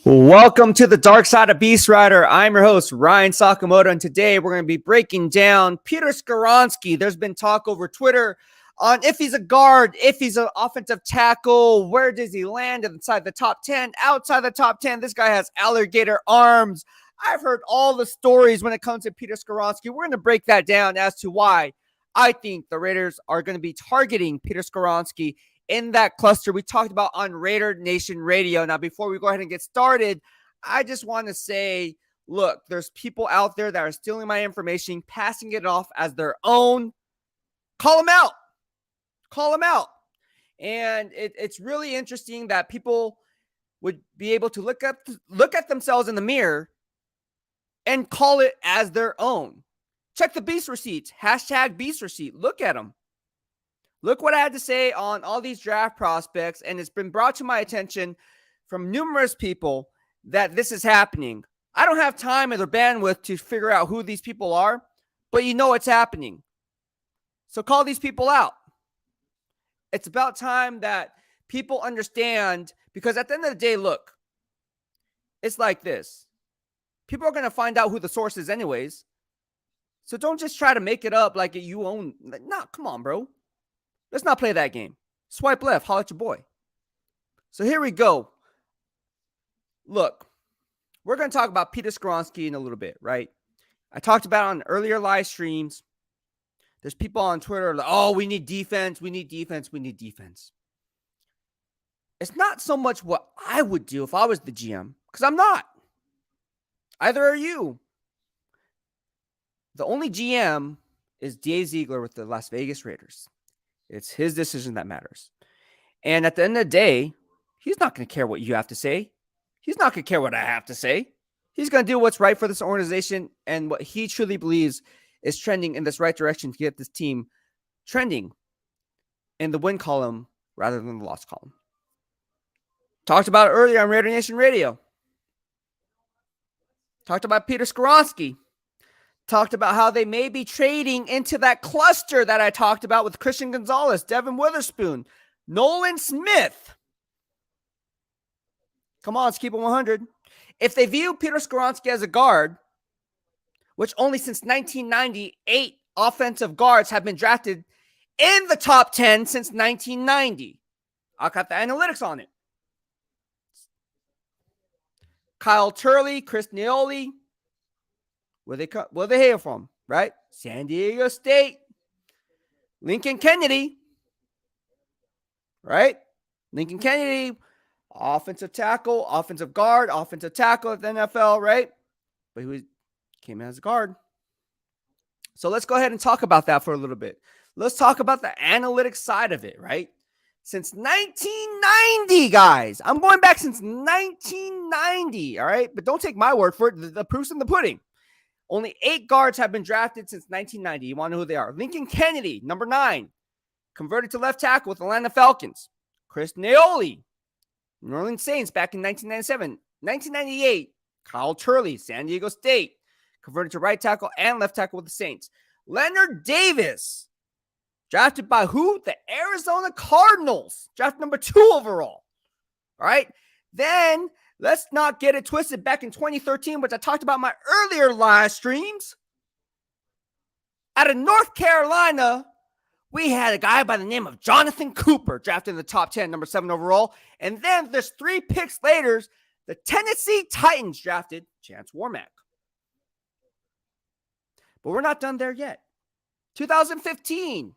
Welcome to the dark side of BEASTwriter. I'm your host, Ryan Sakamoto, and today we're going to be breaking down Peter Skoronski. There's been talk over Twitter on if he's a guard, if he's an offensive tackle, where does he land inside the top 10, outside the top 10. This guy has alligator arms. I've heard all the stories when it comes to Peter Skoronski. We're going to break that down as to why I think the Raiders are going to be targeting Peter Skoronski in that cluster we talked about on Raider Nation Radio. Now, before we go ahead and get started, I just want to say, look, there's people out there that are stealing my information, passing it off as their own. Call them out. Call them out. And it's really interesting that people would be able to look at themselves in the mirror and call it as their own. Check the Beast receipts. Hashtag Beast receipt. Look at them. Look what I had to say on all these draft prospects, and it's been brought to my attention from numerous people that this is happening. I don't have time or the bandwidth to figure out who these people are, but you know it's happening. So call these people out. It's about time that people understand, because at the end of the day, look, it's like this. People are going to find out who the source is anyways. So don't just try to make it up like you own. No, come on, bro. Let's not play that game. Swipe left. Holler at your boy. So here we go. Look, we're going to talk about Peter Skoronski in a little bit, right? I talked about it on earlier live streams. There's people on Twitter like, oh, we need defense. We need defense. We need defense. It's not so much what I would do if I was the GM, because I'm not. Either are you. The only GM is D.A. Ziegler with the Las Vegas Raiders. It's his decision that matters. And at the end of the day, he's not going to care what you have to say. He's not going to care what I have to say. He's going to do what's right for this organization and what he truly believes is trending in this right direction to get this team trending in the win column rather than the loss column. Talked about it earlier on Raider Nation Radio. Talked about Peter Skoronski. Talked about how they may be trading into that cluster that I talked about with Christian Gonzalez, Devin Witherspoon, Nolan Smith. Come on, let's keep it 100. If they view Peter Skoronski as a guard, which only since 1998 offensive guards have been drafted in the top 10 since 1990. I'll got the analytics on it. Kyle Turley, Chris Neoli. Where they hail from, right? San Diego State. Lincoln Kennedy, right? Lincoln Kennedy, offensive tackle, offensive guard, offensive tackle at the NFL, right? But came as a guard. So let's go ahead and talk about that for a little bit. Let's talk about the analytics side of it, right? Since 1990, guys. I'm going back since 1990, all right? But don't take my word for it. The proof's in the pudding. Only 8 guards have been drafted since 1990. You want to know who they are? Lincoln Kennedy, number 9, converted to left tackle with Atlanta Falcons. Chris Neoli, New Orleans Saints back in 1997. 1998, Kyle Turley, San Diego State, converted to right tackle and left tackle with the Saints. Leonard Davis, drafted by who? The Arizona Cardinals, draft number 2 overall. All right. Then let's not get it twisted. Back in 2013, which I talked about in my earlier live streams, out of North Carolina, we had a guy by the name of Jonathan Cooper drafted in the top 10, number 7 overall. And then there's 3 picks later, the Tennessee Titans drafted Chance Warmack. But we're not done there yet. 2015,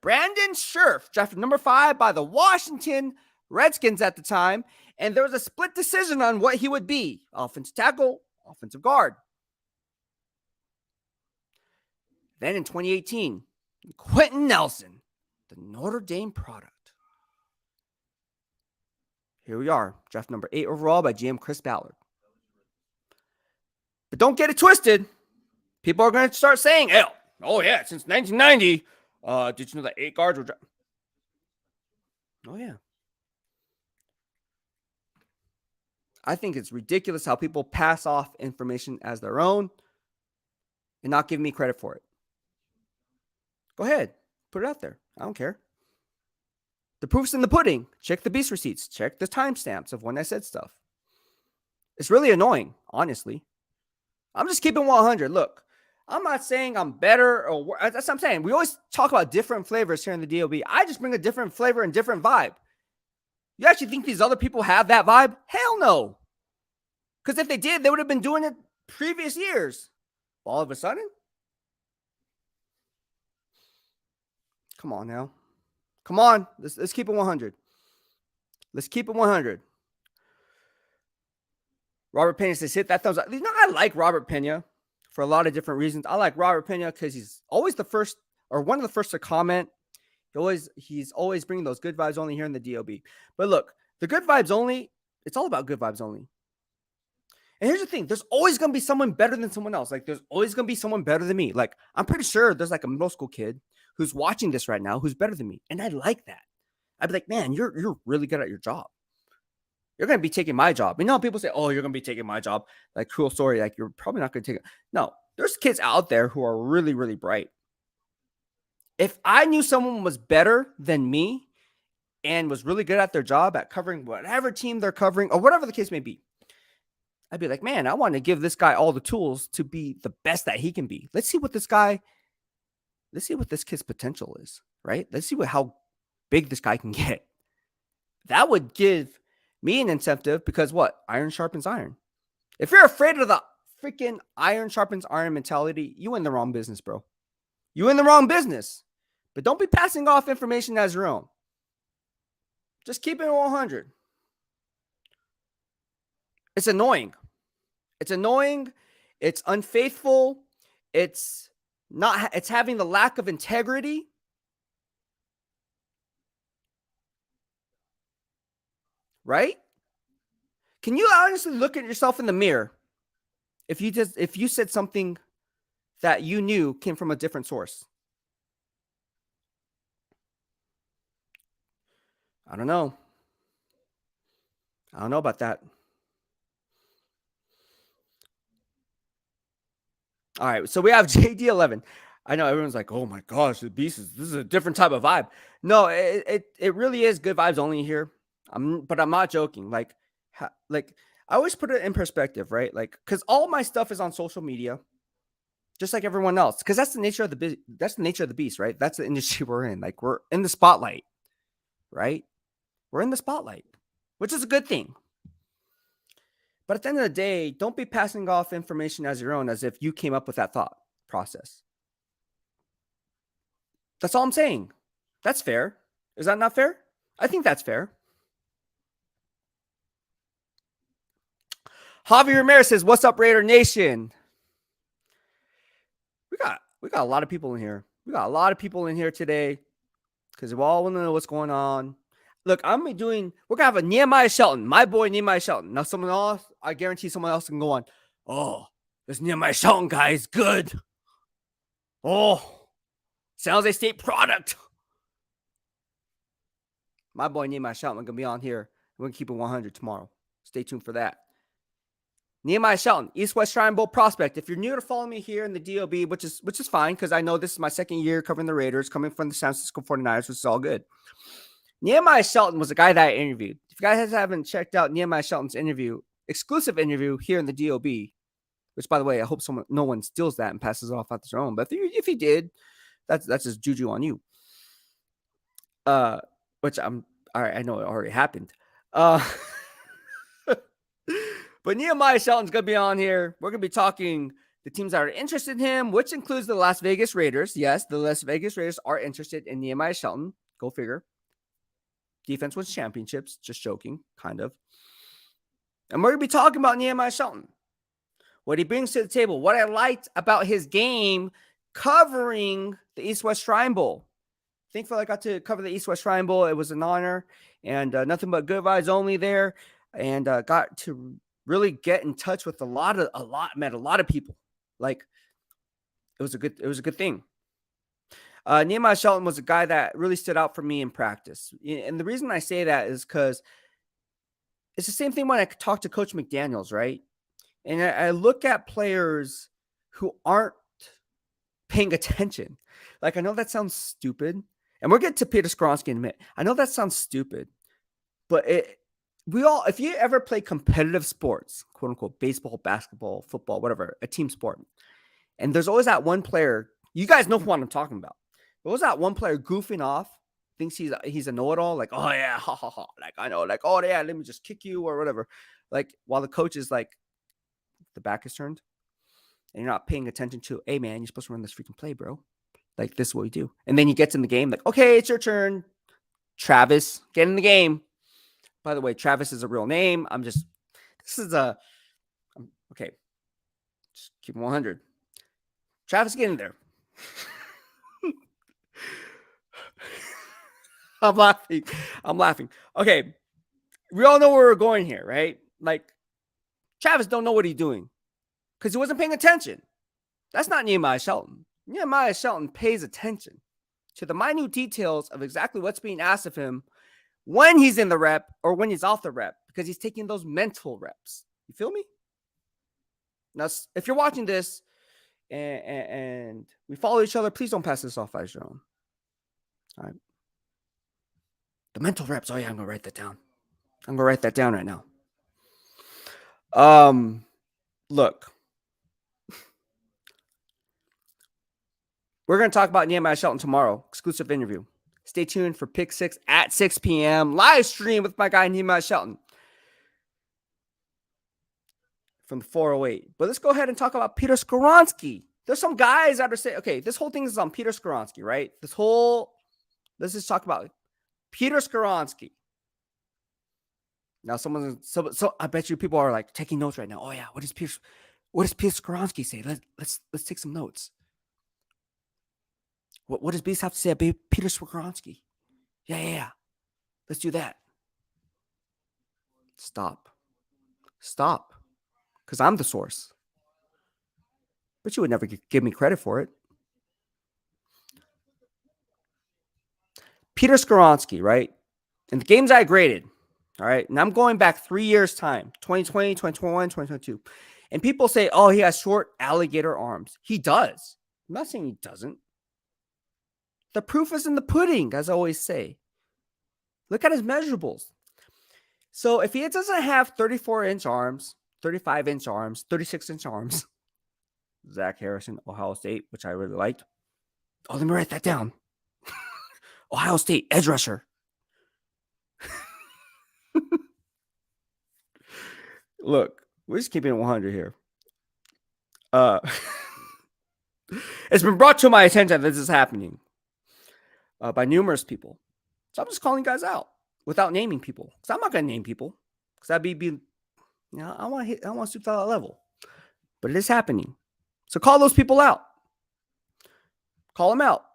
Brandon Scherf drafted number 5 by the Washington Redskins at the time. And there was a split decision on what he would be. Offensive tackle, offensive guard. Then in 2018, Quentin Nelson, the Notre Dame product. Here we are, draft number 8 overall by GM Chris Ballard. But don't get it twisted. People are going to start saying, oh yeah, since 1990, did you know that 8 guards were drafted? Oh yeah. I think it's ridiculous how people pass off information as their own and not give me credit for it. Go ahead. Put it out there. I don't care. The proof's in the pudding. Check the Beast receipts. Check the timestamps of when I said stuff. It's really annoying, honestly. I'm just keeping 100. Look, I'm not saying I'm better or that's what I'm saying. We always talk about different flavors here in the DOB. I just bring a different flavor and different vibe. You actually think these other people have that vibe? Hell no. Because if they did, they would have been doing it previous years. All of a sudden? Come on now. Come on. Let's keep it 100. Let's keep it 100. Robert Pena says, hit that thumbs up. You know, I like Robert Pena for a lot of different reasons. I like Robert Pena because he's always the first or one of the first to comment. He's always bringing those good vibes only here in the DOB. But look, the good vibes only, it's all about good vibes only. And here's the thing. There's always going to be someone better than someone else. Like, there's always going to be someone better than me. Like, I'm pretty sure there's like a middle school kid who's watching this right now who's better than me. And I like that. I'd be like, man, you're really good at your job. You're going to be taking my job. You know, people say, oh, you're going to be taking my job. Like, cool story. Like, you're probably not going to take it. No, there's kids out there who are really, really bright. If I knew someone was better than me and was really good at their job at covering whatever team they're covering or whatever the case may be, I'd be like, man, I want to give this guy all the tools to be the best that he can be. Let's see what this kid's potential is, right? Let's see how big this guy can get. That would give me an incentive because what? Iron sharpens iron. If you're afraid of the freaking iron sharpens iron mentality, you in the wrong business, bro. You in the wrong business. But don't be passing off information as your own. Just keep it 100. It's annoying. It's annoying. It's unfaithful. It's having the lack of integrity. Right? Can you honestly look at yourself in the mirror if you said something that you knew came from a different source? I don't know. I don't know about that. All right, so we have JD11. I know everyone's like, "Oh my gosh, this is a different type of vibe." No, it really is good vibes only here. But I'm not joking. Like I always put it in perspective, right? Like, because all my stuff is on social media, just like everyone else. Because that's the nature of the beast, right? That's the industry we're in. Like, we're in the spotlight, right? We're in the spotlight, which is a good thing. But at the end of the day, don't be passing off information as your own as if you came up with that thought process. That's all I'm saying. That's fair. Is that not fair? I think that's fair. Javi Ramirez says, "What's up, Raider Nation?" We got a lot of people in here. We got a lot of people in here today because we all want to know what's going on. Look, we're going to have a Nehemiah Shelton, my boy Nehemiah Shelton. Now, someone else, I guarantee someone else can go on, oh, this Nehemiah Shelton guy is good. Oh, San Jose State product. My boy Nehemiah Shelton, going to be on here. We're going to keep it 100 tomorrow. Stay tuned for that. Nehemiah Shelton, East-West Shrine Bowl prospect. If you're new to following me here in the DOB, which is fine because I know this is my second year covering the Raiders, coming from the San Francisco 49ers, which is all good. Nehemiah Shelton was the guy that I interviewed. If you guys haven't checked out Nehemiah Shelton's exclusive interview here in the DOB, which, by the way, I hope no one steals that and passes it off at their own. But if he did, that's just juju on you. Which all right, I know it already happened. But Nehemiah Shelton's going to be on here. We're going to be talking the teams that are interested in him, which includes the Las Vegas Raiders. Yes, the Las Vegas Raiders are interested in Nehemiah Shelton. Go figure. Defense wins championships. Just joking, kind of. And we're going to be talking about Nehemiah Shelton. What he brings to the table. What I liked about his game covering the East-West Shrine Bowl. Thankfully, I got to cover the East-West Shrine Bowl. It was an honor. And nothing but good vibes only there. And got to really get in touch with a lot of people. Like, it was a good thing. Nehemiah Shelton was a guy that really stood out for me in practice. And the reason I say that is because it's the same thing when I talk to Coach McDaniels, right? And I look at players who aren't paying attention. Like, I know that sounds stupid. And we'll get to Peter Skoronski in a minute. I know that sounds stupid. But if you ever play competitive sports, quote unquote, baseball, basketball, football, whatever, a team sport, and there's always that one player, you guys know what I'm talking about. There was that one player goofing off, thinks he's a know-it-all, like, oh yeah, ha ha ha, like I know, like, oh yeah, let me just kick you or whatever. Like while the coach is like, the back is turned, and you're not paying attention to, hey man, you're supposed to run this freaking play, bro. Like this is what we do. And then he gets in the game, like, okay, it's your turn. Travis, get in the game. By the way, Travis is a real name. Okay. Just keep 100. Travis, get in there. I'm laughing. Okay. We all know where we're going here, right? Like, Travis don't know what he's doing because he wasn't paying attention. That's not Nehemiah Shelton. Nehemiah Shelton pays attention to the minute details of exactly what's being asked of him when he's in the rep or when he's off the rep, because he's taking those mental reps. You feel me? Now, if you're watching this and we follow each other, please don't pass this off as your own. All right. The mental reps. Oh yeah, I'm gonna write that down. I'm gonna write that down right now. Look, we're gonna talk about Nehemiah Shelton tomorrow. Exclusive interview. Stay tuned for Pick 6 at 6 p.m. Live stream with my guy Nehemiah Shelton from the 408. But let's go ahead and talk about Peter Skoronski. There's some guys that are saying, okay, this whole thing is on Peter Skoronski, right? Let's just talk about Peter Skoronski. Now, so I bet you people are like taking notes right now. Oh yeah, what does Peter Skoronski say? Let's take some notes. What does Beast have to say about Peter Skoronski? Yeah. Let's do that. Stop. Because I'm the source. But you would never give me credit for it. Peter Skoronski, right? And the games I graded, all right? And I'm going back 3 years' time, 2020, 2021, 2022. And people say, oh, he has short alligator arms. He does. I'm not saying he doesn't. The proof is in the pudding, as I always say. Look at his measurables. So if he doesn't have 34-inch arms, 35-inch arms, 36-inch arms, Zach Harrison, Ohio State, which I really liked. Oh, let me write that down. Ohio State, edge rusher. Look, we're just keeping it 100 here. It's been brought to my attention that this is happening by numerous people. So I'm just calling guys out without naming people. Because I'm not going to name people. Because that'd be I want to stoop to that level. But it is happening. So call those people out. Call them out.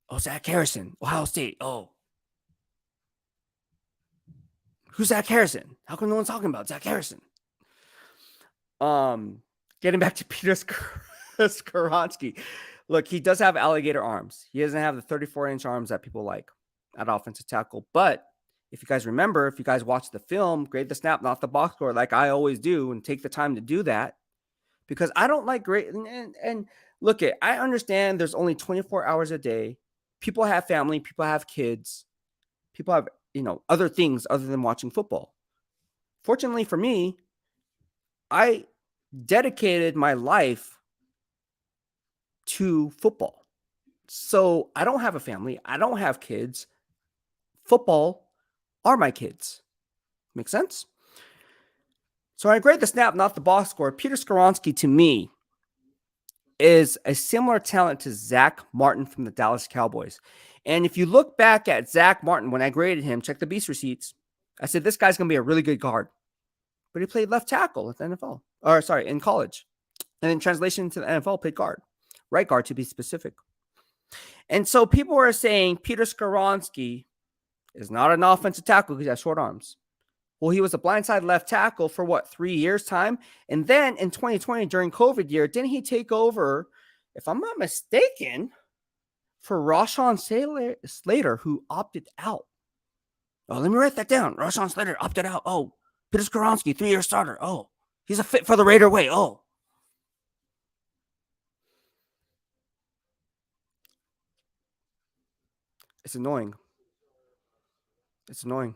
Oh, Zach Harrison, Ohio State. Oh. Who's Zach Harrison? How come no one's talking about Zach Harrison? Getting back to Peter Skoronski. Look, he does have alligator arms. He doesn't have the 34-inch arms that people like at offensive tackle. But if you guys remember, if you guys watch the film, grade the snap, not the box score, like I always do, and take the time to do that, because I don't like great. And look, I understand there's only 24 hours a day. People have family. People have kids. People have, other things other than watching football. Fortunately for me, I dedicated my life to football. So I don't have a family. I don't have kids. Football are my kids. Make sense? So I grade the snap, not the box score. Peter Skoronski, to me, is a similar talent to Zach Martin from the Dallas Cowboys. And if you look back at Zach Martin, when I graded him, check the Beast receipts, I said, this guy's going to be a really good guard. But he played left tackle at the NFL. In college. And in translation to the NFL, played guard. Right guard, to be specific. And so people are saying Peter Skoronski is not an offensive tackle because he has short arms. Well, he was a blindside left tackle for 3 years' time? And then in 2020, during COVID year, didn't he take over, if I'm not mistaken, for Rashawn Slater, who opted out? Oh, let me write that down. Rashawn Slater opted out. Oh, Peter Skoronski, 3-year starter. Oh, he's a fit for the Raider way. Oh. It's annoying. It's annoying.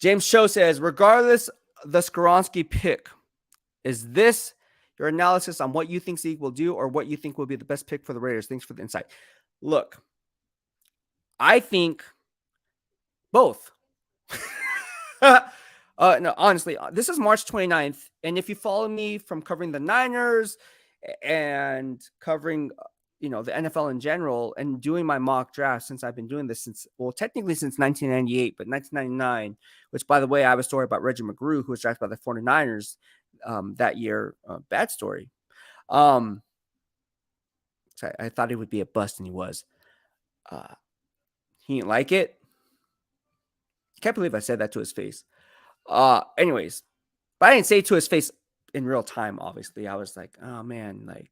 James Show says, regardless the Skoronski pick, is this your analysis on what you think Zeke will do or what you think will be the best pick for the Raiders? Thanks for the insight. Look, I think both. No, honestly, this is March 29th. And if you follow me from covering the Niners and covering, the NFL in general and doing my mock draft, since I've been doing this technically since 1998, but 1999, which, by the way, I have a story about Reggie McGrew, who was drafted by the 49ers that year. Bad story. So I thought he would be a bust, and he was. He didn't like it. Can't believe I said that to his face. Anyways, but I didn't say it to his face in real time, obviously. I was like, oh man, like,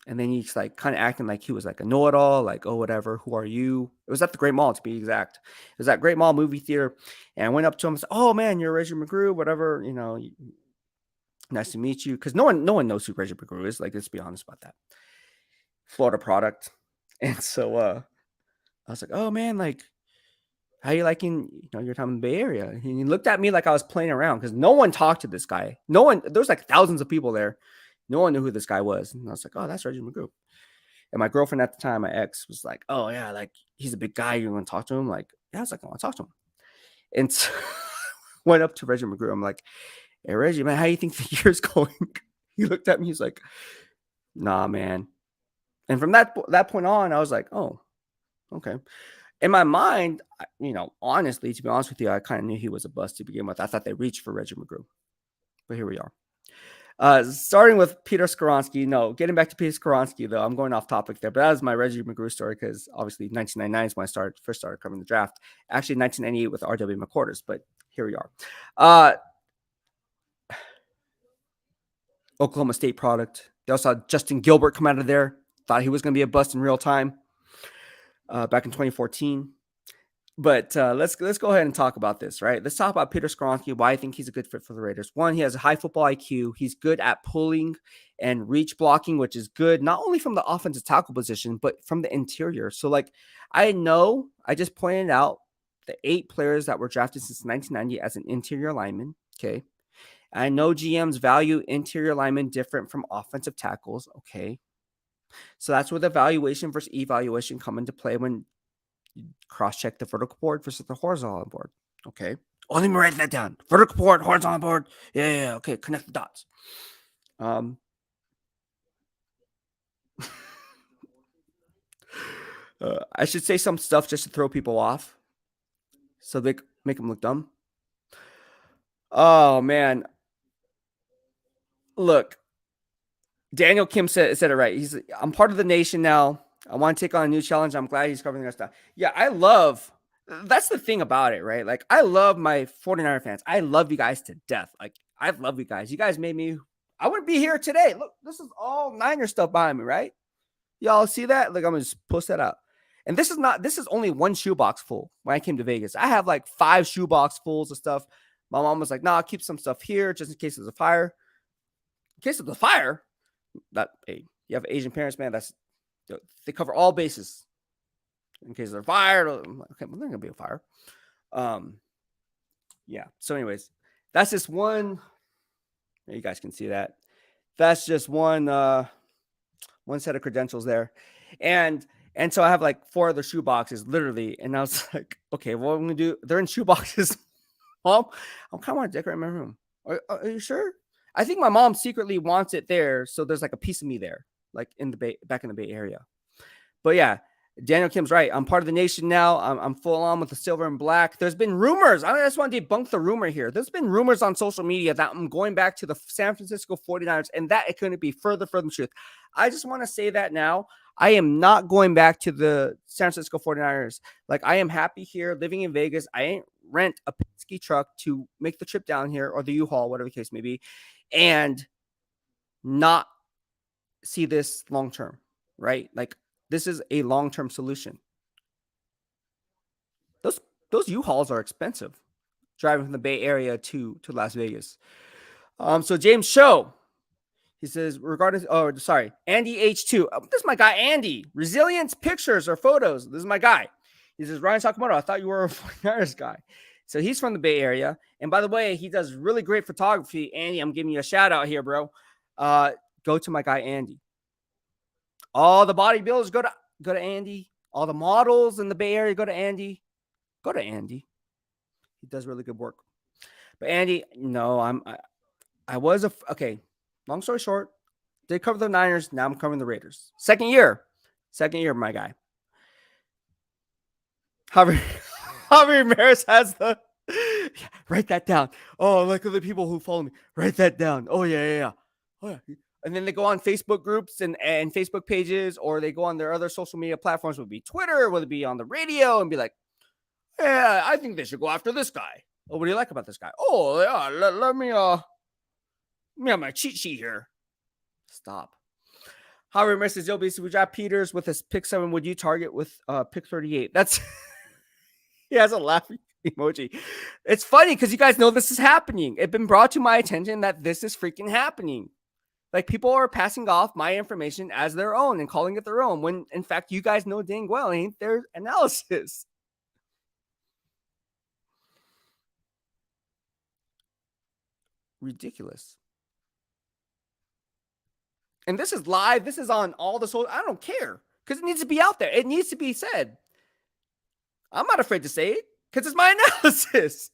and then he's like kind of acting like he was like a know-it-all, like, oh, whatever, who are you? It was at the Great Mall, to be exact. It was at Great Mall movie theater, and I went up to him and said, oh man, you're Reggie McGrew, whatever, nice to meet you. Because no one knows who Reggie McGrew is. Like, let's be honest about that. Florida product. And so I was like, oh man, like, how you liking, your time in the Bay Area? And he looked at me like I was playing around because no one talked to this guy. No one, there's like thousands of people there. No one knew who this guy was. And I was like, oh, that's Reggie McGrew. And my girlfriend at the time, my ex, was like, oh yeah, like he's a big guy. You want to talk to him? Like, yeah, I was like, I want to talk to him. And so went up to Reggie McGrew. I'm like, hey, Reggie, man, how do you think the year's going? He looked at me. He's like, nah, man. And from that point on, I was like, oh, okay. In my mind, honestly, to be honest with you, I kind of knew he was a bust to begin with. I thought they reached for Reggie McGrew. But here we are. Starting with Peter Skoronski. No, getting back to Peter Skoronski, though, I'm going off topic there. But that was my Reggie McGrew story because obviously 1999 is when I first started covering the draft. Actually, 1998 with R.W. McQuarters. But here we are. Oklahoma State product. They also had Justin Gilbert come out of there. Thought he was going to be a bust in real time. Back in 2014. But let's go ahead and talk about this, right? Let's talk about Peter Skoronski, why I think he's a good fit for the Raiders. One, he has a high football IQ. He's good at pulling and reach blocking, which is good, not only from the offensive tackle position, but from the interior. So, like, I just pointed out the 8 players that were drafted since 1990 as an interior lineman, okay? I know GMs value interior linemen different from offensive tackles, okay? So that's where the valuation versus evaluation come into play when you cross-check the vertical board versus the horizontal board. Okay. Oh, let me write that down. Vertical board, horizontal board. Yeah. Okay. Connect the dots. I should say some stuff just to throw people off so they make them look dumb. Oh, man. Look. Daniel Kim said it right. I'm part of the nation now. I want to take on a new challenge. I'm glad he's covering our stuff. Yeah, that's the thing about it, right? Like, I love my 49er fans. I love you guys to death. Like, I love you guys. You guys made me, I wouldn't be here today. Look, this is all Niner stuff behind me, right? Y'all see that? Like, I'm going to just post that out. And this is only one shoebox full when I came to Vegas. I have like 5 shoebox fulls of stuff. My mom was like, nah, keep some stuff here just in case there's a fire. In case of the fire, you have Asian parents, man, they cover all bases in case they're fired. Okay, well, there's gonna be a fire. Yeah. So, anyways, that's just one. You guys can see that. That's just one set of credentials there, and so I have like 4 other shoe boxes, literally. And I was like, okay, what I'm gonna do? They're in shoe boxes. Mom, I kind of want to decorate my room. Are you sure? I think my mom secretly wants it there, so there's like a piece of me there, like back in the Bay Area. But yeah, Daniel Kim's right. I'm part of the nation now. I'm full on with the silver and black. There's been rumors. I just want to debunk the rumor here. There's been rumors on social media that I'm going back to the San Francisco 49ers, and that it couldn't be further from the truth. I just want to say that now. I am not going back to the San Francisco 49ers. Like, I am happy here living in Vegas. I ain't rent a Penske truck to make the trip down here, or the U-Haul, whatever the case may be, and not see this long term, right? Like, this is a long-term solution. Those U-Hauls are expensive, driving from the Bay Area to Las Vegas. So James Show, he says, Andy H2. This is my guy, Andy. Resilience pictures or photos. This is my guy. He says, Ryan Sakamoto, I thought you were a 49ers guy. So he's from the Bay Area. And by the way, he does really great photography. Andy, I'm giving you a shout out here, bro. Go to my guy, Andy. All the bodybuilders go to Andy. All the models in the Bay Area go to Andy. Go to Andy. He does really good work. But Andy, no, I was okay. Long story short, did cover the Niners. Now I'm covering the Raiders. Second year, my guy. Javier Ramirez has the write that down. Oh, look at the people who follow me. Write that down. Oh yeah. Oh yeah. And then they go on Facebook groups and Facebook pages, or they go on their other social media platforms, would be Twitter, would it be on the radio, and be like, yeah, I think they should go after this guy. Oh, what do you like about this guy? Oh yeah, let me have my cheat sheet here. Stop. Javier Ramirez says, yo, basically, we draft Peters with his pick 7. Would you target with pick 38? That's he has a laughing emoji. It's funny because you guys know this is happening. It's been brought to my attention that this is freaking happening. Like, people are passing off my information as their own and calling it their own, when in fact you guys know dang well it ain't their analysis. Ridiculous. And this is live. This is on all the social. I don't care, because it needs to be out there. It needs to be said. I'm not afraid to say it because it's my analysis.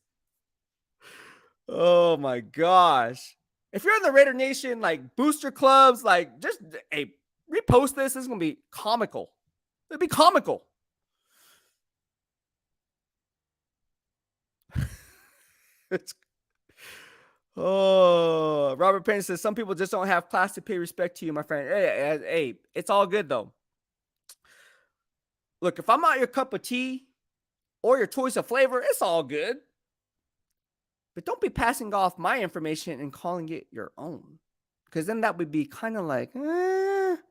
Oh my gosh. If you're in the Raider Nation, like booster clubs, like just repost this. This is going to be comical. It'll be comical. Robert Payne says, some people just don't have class to pay respect to you, my friend. Hey, it's all good though. Look, if I'm not your cup of tea or your choice of flavor, it's all good. But don't be passing off my information and calling it your own, because then that would be kind of like, it's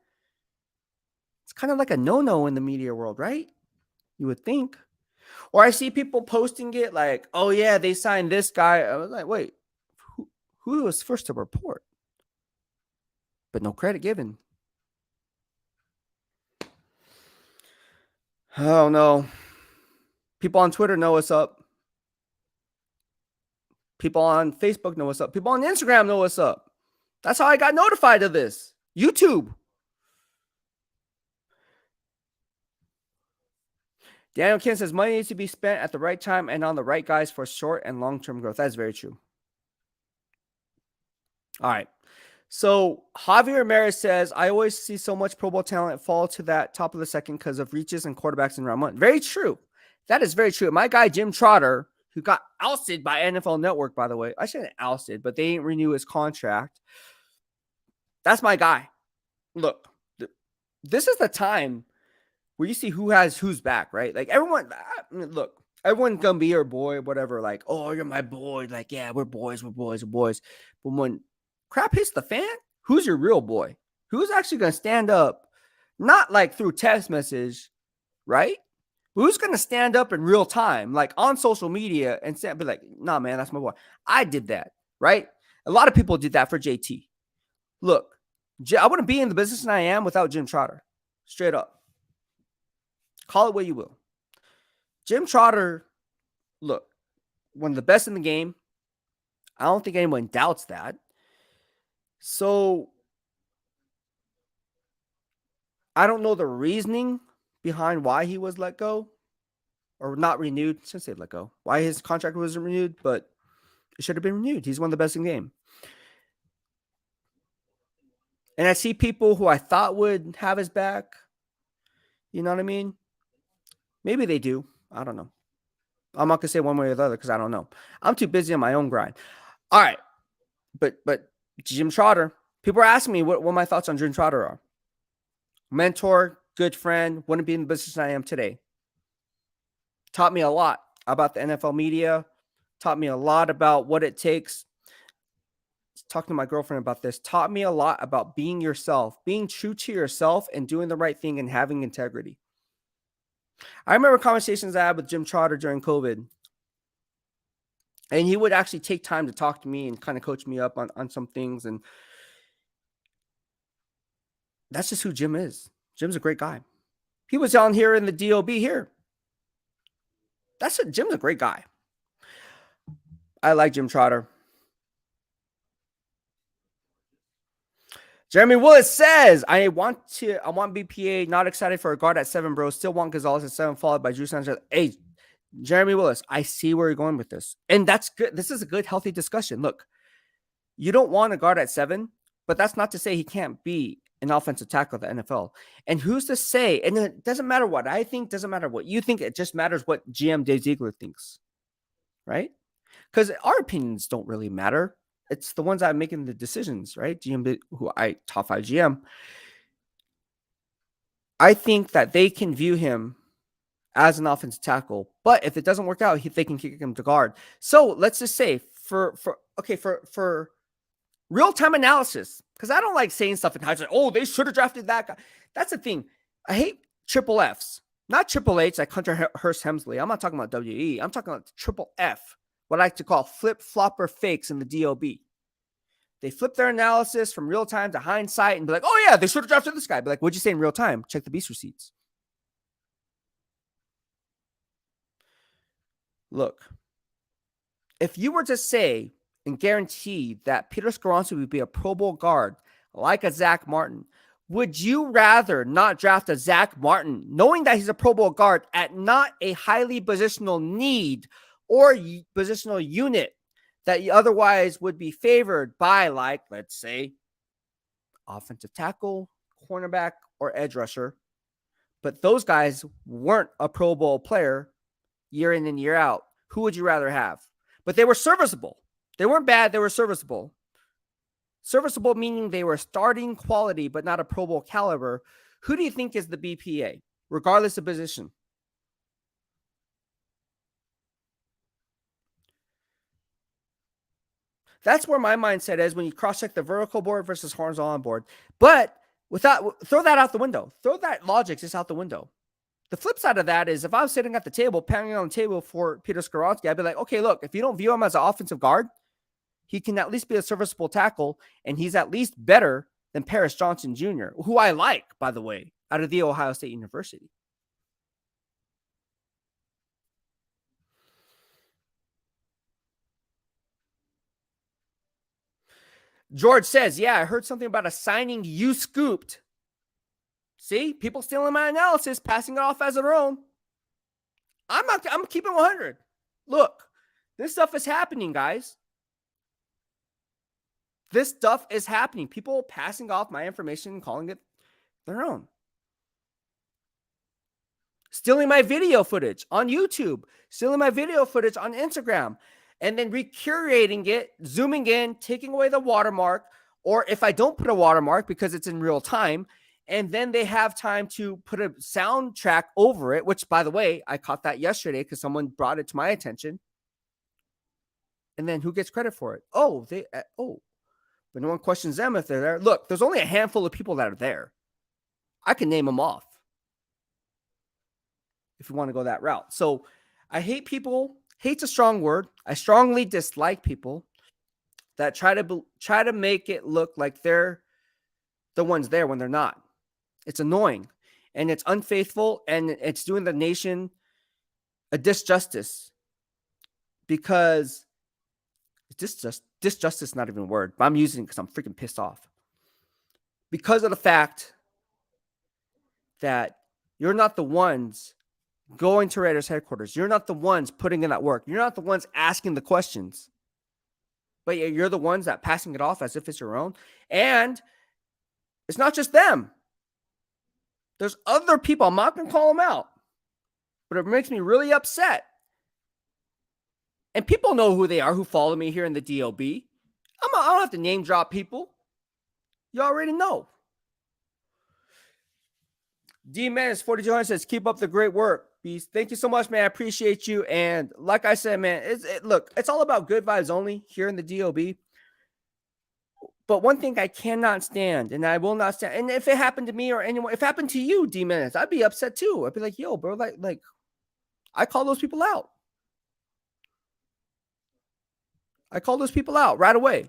kind of like a no-no in the media world, right? You would think. Or I see people posting it like, oh yeah, they signed this guy. I was like, wait, who was first to report? But no credit given. Oh no. People on Twitter know what's up. People on Facebook know what's up. People on Instagram know what's up. That's how I got notified of this. YouTube. Daniel Ken says, money needs to be spent at the right time and on the right guys for short and long-term growth. That is very true. All right. So Javier Ramirez says, I always see so much Pro Bowl talent fall to that top of the second because of reaches and quarterbacks in round 1. Very true. That is very true. My guy, Jim Trotter, who got ousted by NFL Network, by the way. I shouldn't ousted, but they didn't renew his contract. That's my guy. Look, this is the time where you see who has who's back, right? Like everyone's going to be your boy, whatever. Like, oh, you're my boy. Like, yeah, we're boys. But when crap hits the fan, who's your real boy? Who's actually going to stand up, not like through text message, right? Who's going to stand up in real time, like on social media, and be like, nah, man, that's my boy. I did that, right? A lot of people did that for JT. Look, I wouldn't be in the business I am without Jim Trotter. Straight up. Call it what you will. Jim Trotter, look, one of the best in the game. I don't think anyone doubts that. So I don't know the reasoning behind why he was let go or not renewed. I shouldn't say let go. Why his contract wasn't renewed, but it should have been renewed. He's one of the best in the game. And I see people who I thought would have his back. You know what I mean? Maybe they do. I don't know. I'm not going to say one way or the other because I don't know. I'm too busy on my own grind. All right. But Jim Trotter, people are asking me what my thoughts on Jim Trotter are. Mentor, good friend, wouldn't be in the business I am today. Taught me a lot about the NFL media. Taught me a lot about what it takes. Talking to my girlfriend about this. Taught me a lot about being yourself, being true to yourself and doing the right thing and having integrity. I remember conversations I had with Jim Trotter during COVID. And he would actually take time to talk to me and kind of coach me up on some things. And that's just who Jim is. Jim's a great guy. He was on here in the DOB here. Jim's a great guy. I like Jim Trotter. Jeremy Willis says, I want BPA, not excited for a guard at 7, bro. Still want Gonzalez at 7, followed by Drew Sanchez. Hey, Jeremy Willis, I see where you're going with this. And that's good. This is a good, healthy discussion. Look, you don't want a guard at 7, but that's not to say he can't be an offensive tackle at the NFL. And who's to say? And it doesn't matter what I think, doesn't matter what you think. It just matters what GM Dave Ziegler thinks, right? Because our opinions don't really matter. It's the ones that are making the decisions, right? GM, top 5 GM. I think that they can view him as an offensive tackle, but if it doesn't work out, they can kick him to guard. So let's just say for real-time analysis, because I don't like saying stuff and like, oh, they should have drafted that guy. That's the thing. I hate triple Fs, not triple H like Hunter Hearst Helmsley. I'm not talking about WE. I'm talking about triple F, what I like to call flip-flopper fakes in the DOB. They flip their analysis from real time to hindsight and be like, oh, yeah, they should have drafted this guy. Be like, what'd you say in real time? Check the Beast receipts. Look, if you were to say and guarantee that Peter Skoronski would be a Pro Bowl guard like a Zach Martin, would you rather not draft a Zach Martin, knowing that he's a Pro Bowl guard at not a highly positional need or positional unit that you otherwise would be favored by, like, let's say, offensive tackle, cornerback, or edge rusher? But those guys weren't a Pro Bowl player year in and year out. Who would you rather have? But they were serviceable. They weren't bad. They were serviceable. Serviceable meaning they were starting quality, but not a Pro Bowl caliber. Who do you think is the BPA, regardless of position? That's where my mindset is when you cross-check the vertical board versus horizontal board. But throw that out the window. Throw that logic just out the window. The flip side of that is if I was sitting at the table, pounding on the table for Peter Skoronski, I'd be like, okay, look, if you don't view him as an offensive guard, he can at least be a serviceable tackle, and he's at least better than Paris Johnson Jr., who I like, by the way, out of The Ohio State University. George says, yeah, I heard something about a signing you scooped. See, people stealing my analysis, passing it off as their own. I'm keeping 100. Look, this stuff is happening, guys. This stuff is happening. People passing off my information and calling it their own. Stealing my video footage on YouTube, stealing my video footage on Instagram, and then recurating it, zooming in, taking away the watermark, or if I don't put a watermark because it's in real time, and then they have time to put a soundtrack over it, which, by the way, I caught that yesterday because someone brought it to my attention. And then who gets credit for it? But no one questions them if they're there. Look, there's only a handful of people that are there. I can name them off if you want to go that route. So I hate people. Hate's a strong word. I strongly dislike people that try to make it look like they're the ones there when they're not. It's annoying, and it's unfaithful, and it's doing the nation a disjustice, because disjustice is not even a word, but I'm using it because I'm freaking pissed off. Because of the fact that you're not the ones going to Raiders headquarters. You're not the ones putting in that work. You're not the ones asking the questions. But you're the ones that passing it off as if it's your own. And it's not just them. There's other people. I'm not going to call them out. But it makes me really upset. And people know who they are who follow me here in the DOB. I don't have to name drop people. You already know. D-Menace4200 says, keep up the great work, Beast. Thank you so much, man. I appreciate you. And like I said, man, look, it's all about good vibes only here in the DOB. But one thing I cannot stand, and I will not stand, and if it happened to me or anyone, if it happened to you, D-Menace, I'd be upset too. I'd be like, yo, bro, like I call those people out. I call those people out right away.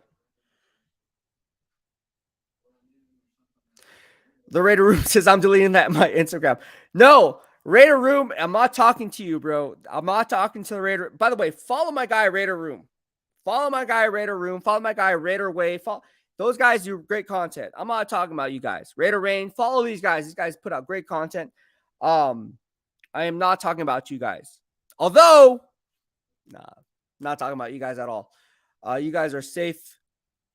The Raider Room says, I'm deleting that in my Instagram. No, Raider Room, I'm not talking to you, bro. I'm not talking to the Raider. By the way, follow my guy, Raider Room. Follow my guy Raider Room. Follow my guy Raider Way. Those guys do great content. I'm not talking about you guys. Raider Rain. Follow these guys. These guys put out great content. I am not talking about you guys. Although, not talking about you guys at all. You guys are safe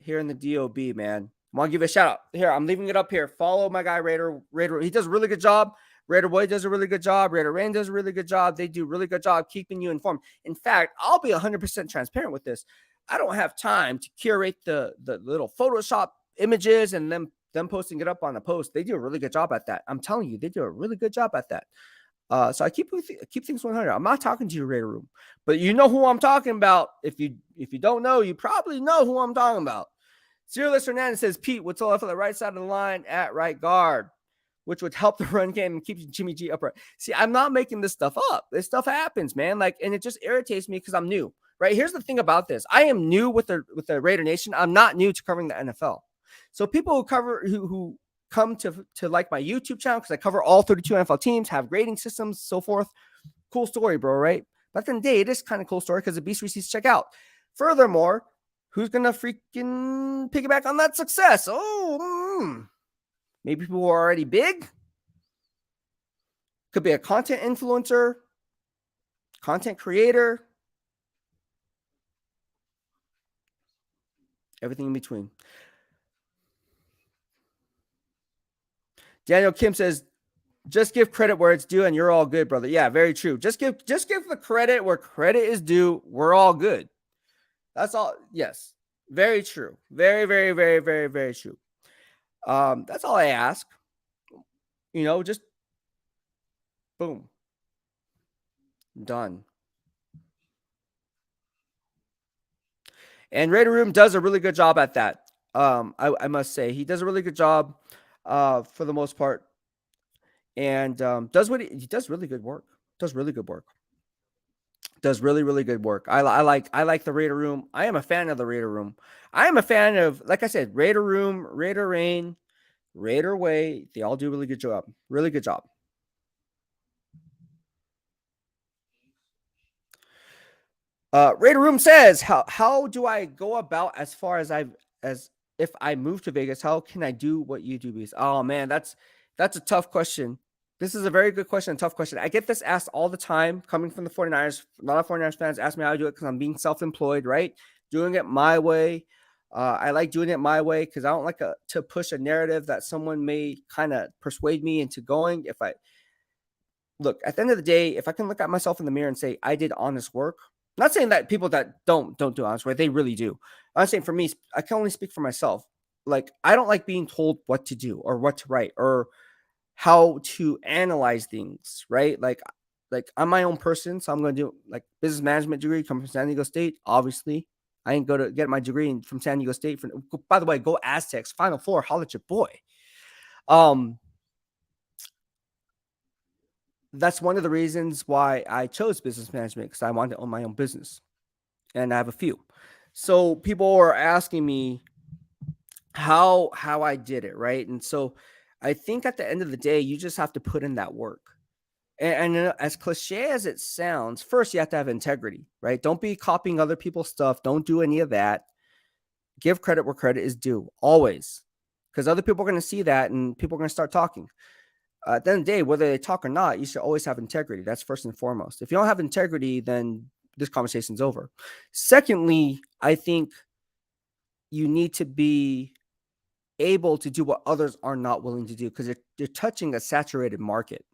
here in the DOB, man. I want to give a shout out. Here, I'm leaving it up here. Follow my guy Raider. He does a really good job. Raider Boy does a really good job. Raider Rain does a really good job. They do a really good job keeping you informed. In fact, I'll be 100% transparent with this. I don't have time to curate the little Photoshop images and them posting it up on a post. They do a really good job at that. I'm telling you, they do a really good job at that. So I keep things 100. I'm not talking to you, Raider Room, but you know who I'm talking about. If you don't know, you probably know who I'm talking about. Fearless Hernandez says, Pete, what's all up for the right side of the line at right guard, which would help the run game and keep Jimmy G upright. See, I'm not making this stuff up. This stuff happens, man. And it just irritates me because I'm new, right? Here's the thing about this. I am new with the Raider Nation. I'm not new to covering the NFL. So people who come to like my YouTube channel, because I cover all 32 NFL teams, have grading systems, so forth. Cool story, bro, right? But at the end of the day, it is kind of cool story because the Beast receipts check out. Furthermore, who's going to freaking piggyback on that success? Maybe people who are already big. Could be a content influencer, content creator, everything in between. Daniel Kim says, just give credit where it's due and you're all good, brother. Yeah, very true. Just give the credit where credit is due. We're all good. That's all. Yes. Very true. Very, very, very, very, very true. That's all I ask. Just boom. Done. And Raider Room does a really good job at that. I must say he does a really good job for the most part, and does he does really good work. Does really good work. Does really, really good work. I like the Raider Room. I am a fan of the Raider Room. I am a fan of, like I said, Raider Room, Raider Rain, Raider Way. They all do a really good job. Really good job. Raider Room says, how do I go about as far as if I move to Vegas, how can I do what you do? Oh man, that's a tough question. This is a very good question, tough question. I get this asked all the time coming from the 49ers. A lot of 49ers fans ask me how I do it because I'm being self-employed, right? Doing it my way. I like doing it my way because I don't like to push a narrative that someone may kind of persuade me into going. Look, at the end of the day, if I can look at myself in the mirror and say, I did honest work, I'm not saying that people that don't do honest work, they really do. I'm saying for me, I can only speak for myself. Like, I don't like being told what to do or what to write or how to analyze things, right? Like I'm my own person, so I'm going to do like business management degree, come from San Diego State. Obviously, I didn't go to get my degree from San Diego State. By the way, go Aztecs, Final Four, holla at your boy. That's one of the reasons why I chose business management, because I wanted to own my own business, and I have a few. So people are asking me how I did it, right? And so I think at the end of the day, you just have to put in that work. And as cliche as it sounds, first you have to have integrity, right? Don't be copying other people's stuff. Don't do any of that. Give credit where credit is due, always, because other people are going to see that and people are going to start talking. At the end of the day, whether they talk or not, you should always have integrity. That's first and foremost. If you don't have integrity, then this conversation's over. Secondly, I think you need to be able to do what others are not willing to do, because you're touching a saturated market.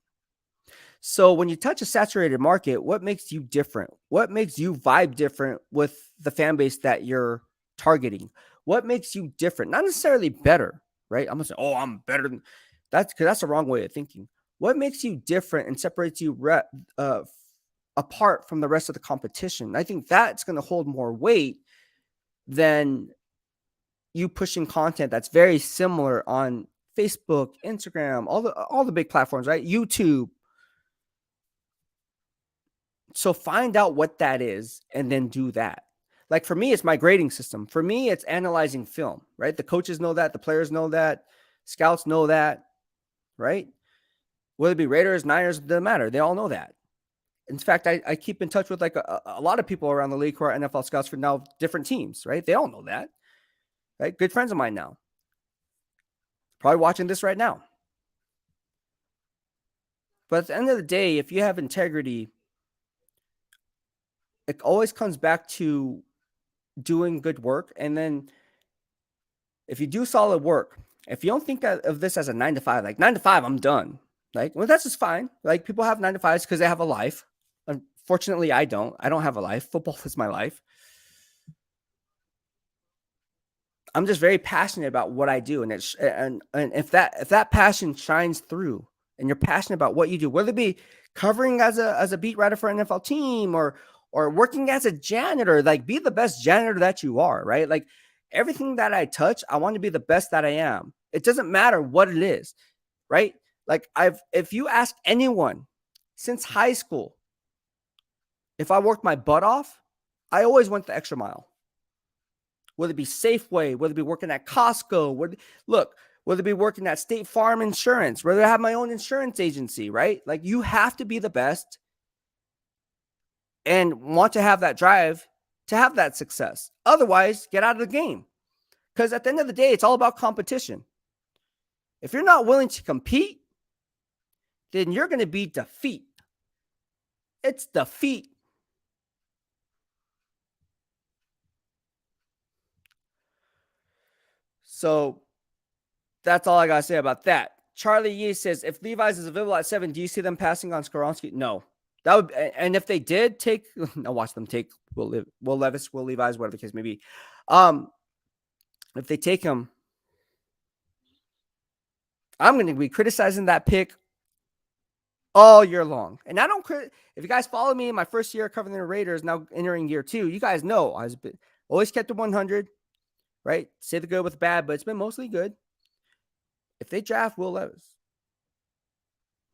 So when you touch a saturated market, what makes you different? What makes you vibe different with the fan base that you're targeting? What makes you different? Not necessarily better, right? I'm going to say, oh, I'm better than that's, because that's the wrong way of thinking. What makes you different and separates you apart from the rest of the competition? I think that's going to hold more weight than you pushing content that's very similar on Facebook, Instagram, all the big platforms, right? YouTube. So find out what that is and then do that. Like for me, it's my grading system. For me, it's analyzing film, right? The coaches know that. The players know that. Scouts know that, right? Whether it be Raiders, Niners, doesn't matter. They all know that. In fact, I keep in touch with like a lot of people around the league who are NFL scouts for now different teams, right? They all know that, right? Good friends of mine now, probably watching this right now. But at the end of the day, if you have integrity, it always comes back to doing good work. And then if you do solid work, if you don't think of this as a 9 to 5, like 9 to 5, I'm done. Like, well, that's just fine. Like, people have 9 to 5s because they have a life. Unfortunately, I don't. I don't have a life. Football is my life. I'm just very passionate about what I do, and if that passion shines through, and you're passionate about what you do, whether it be covering as a beat writer for an NFL team or working as a janitor, like be the best janitor that you are, right? Like everything that I touch, I want to be the best that I am. It doesn't matter what it is, right? Like if you ask anyone since high school, if I worked my butt off, I always went the extra mile. Whether it be Safeway, whether it be working at Costco, whether it be working at State Farm Insurance, whether I have my own insurance agency, right? Like you have to be the best and want to have that drive to have that success. Otherwise, get out of the game. Because at the end of the day, it's all about competition. If you're not willing to compete, then you're going to be defeat. It's defeat. So that's all I got to say about that. Charlie Yee says, if Levi's is available at 7, do you see them passing on Skoronski? No. That would, and if they did take, I'll watch them take Will Levis, Will Levi's, whatever the case may be. If they take him, I'm going to be criticizing that pick all year long. And I don't, if you guys follow me in my first year covering the Raiders, now entering year 2, you guys know I was always kept it 100, right? Say the good with the bad, but it's been mostly good. If they draft Will Levis,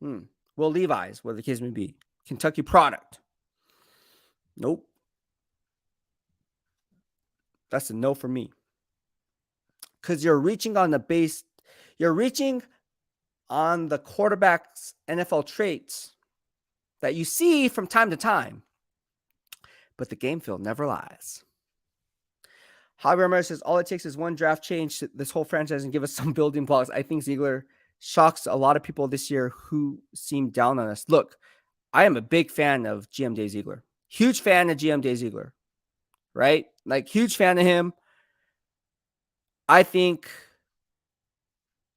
Will Levi's, whatever the case may be, Kentucky product. Nope. That's a no for me. Because you're reaching on the base, you're reaching on the quarterback's NFL traits that you see from time to time, but the game field never lies. Javier Ramirez says, all it takes is one draft change to this whole franchise and give us some building blocks. I think Ziegler shocks a lot of people this year who seem down on us. Look, I am a big fan of GM Dave Ziegler. Huge fan of GM Dave Ziegler, right? Like, huge fan of him. I think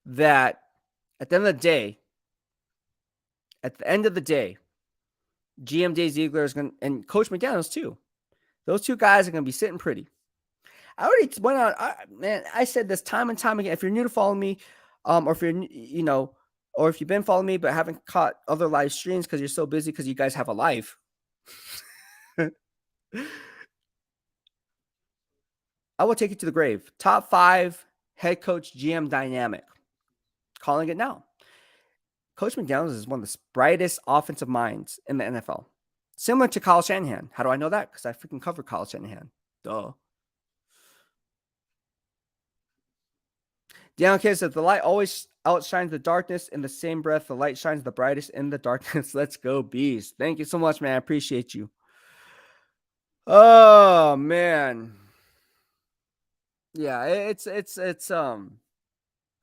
that at the end of the day, GM Dave Ziegler is going to, and Coach McDaniels too. Those two guys are going to be sitting pretty. I already went on, I said this time and time again. If you're new to follow me, or if you're, or if you've been following me but haven't caught other live streams because you're so busy because you guys have a life. I will take you to the grave. Top 5 head coach GM dynamic. Calling it now. Coach McDaniels is one of the brightest offensive minds in the NFL. Similar to Kyle Shanahan. How do I know that? Because I freaking covered Kyle Shanahan. Duh. Daniel K says, the light always outshines the darkness. In the same breath, the light shines the brightest in the darkness. Let's go, Beast. Thank you so much, man. I appreciate you. Oh, man. Yeah, it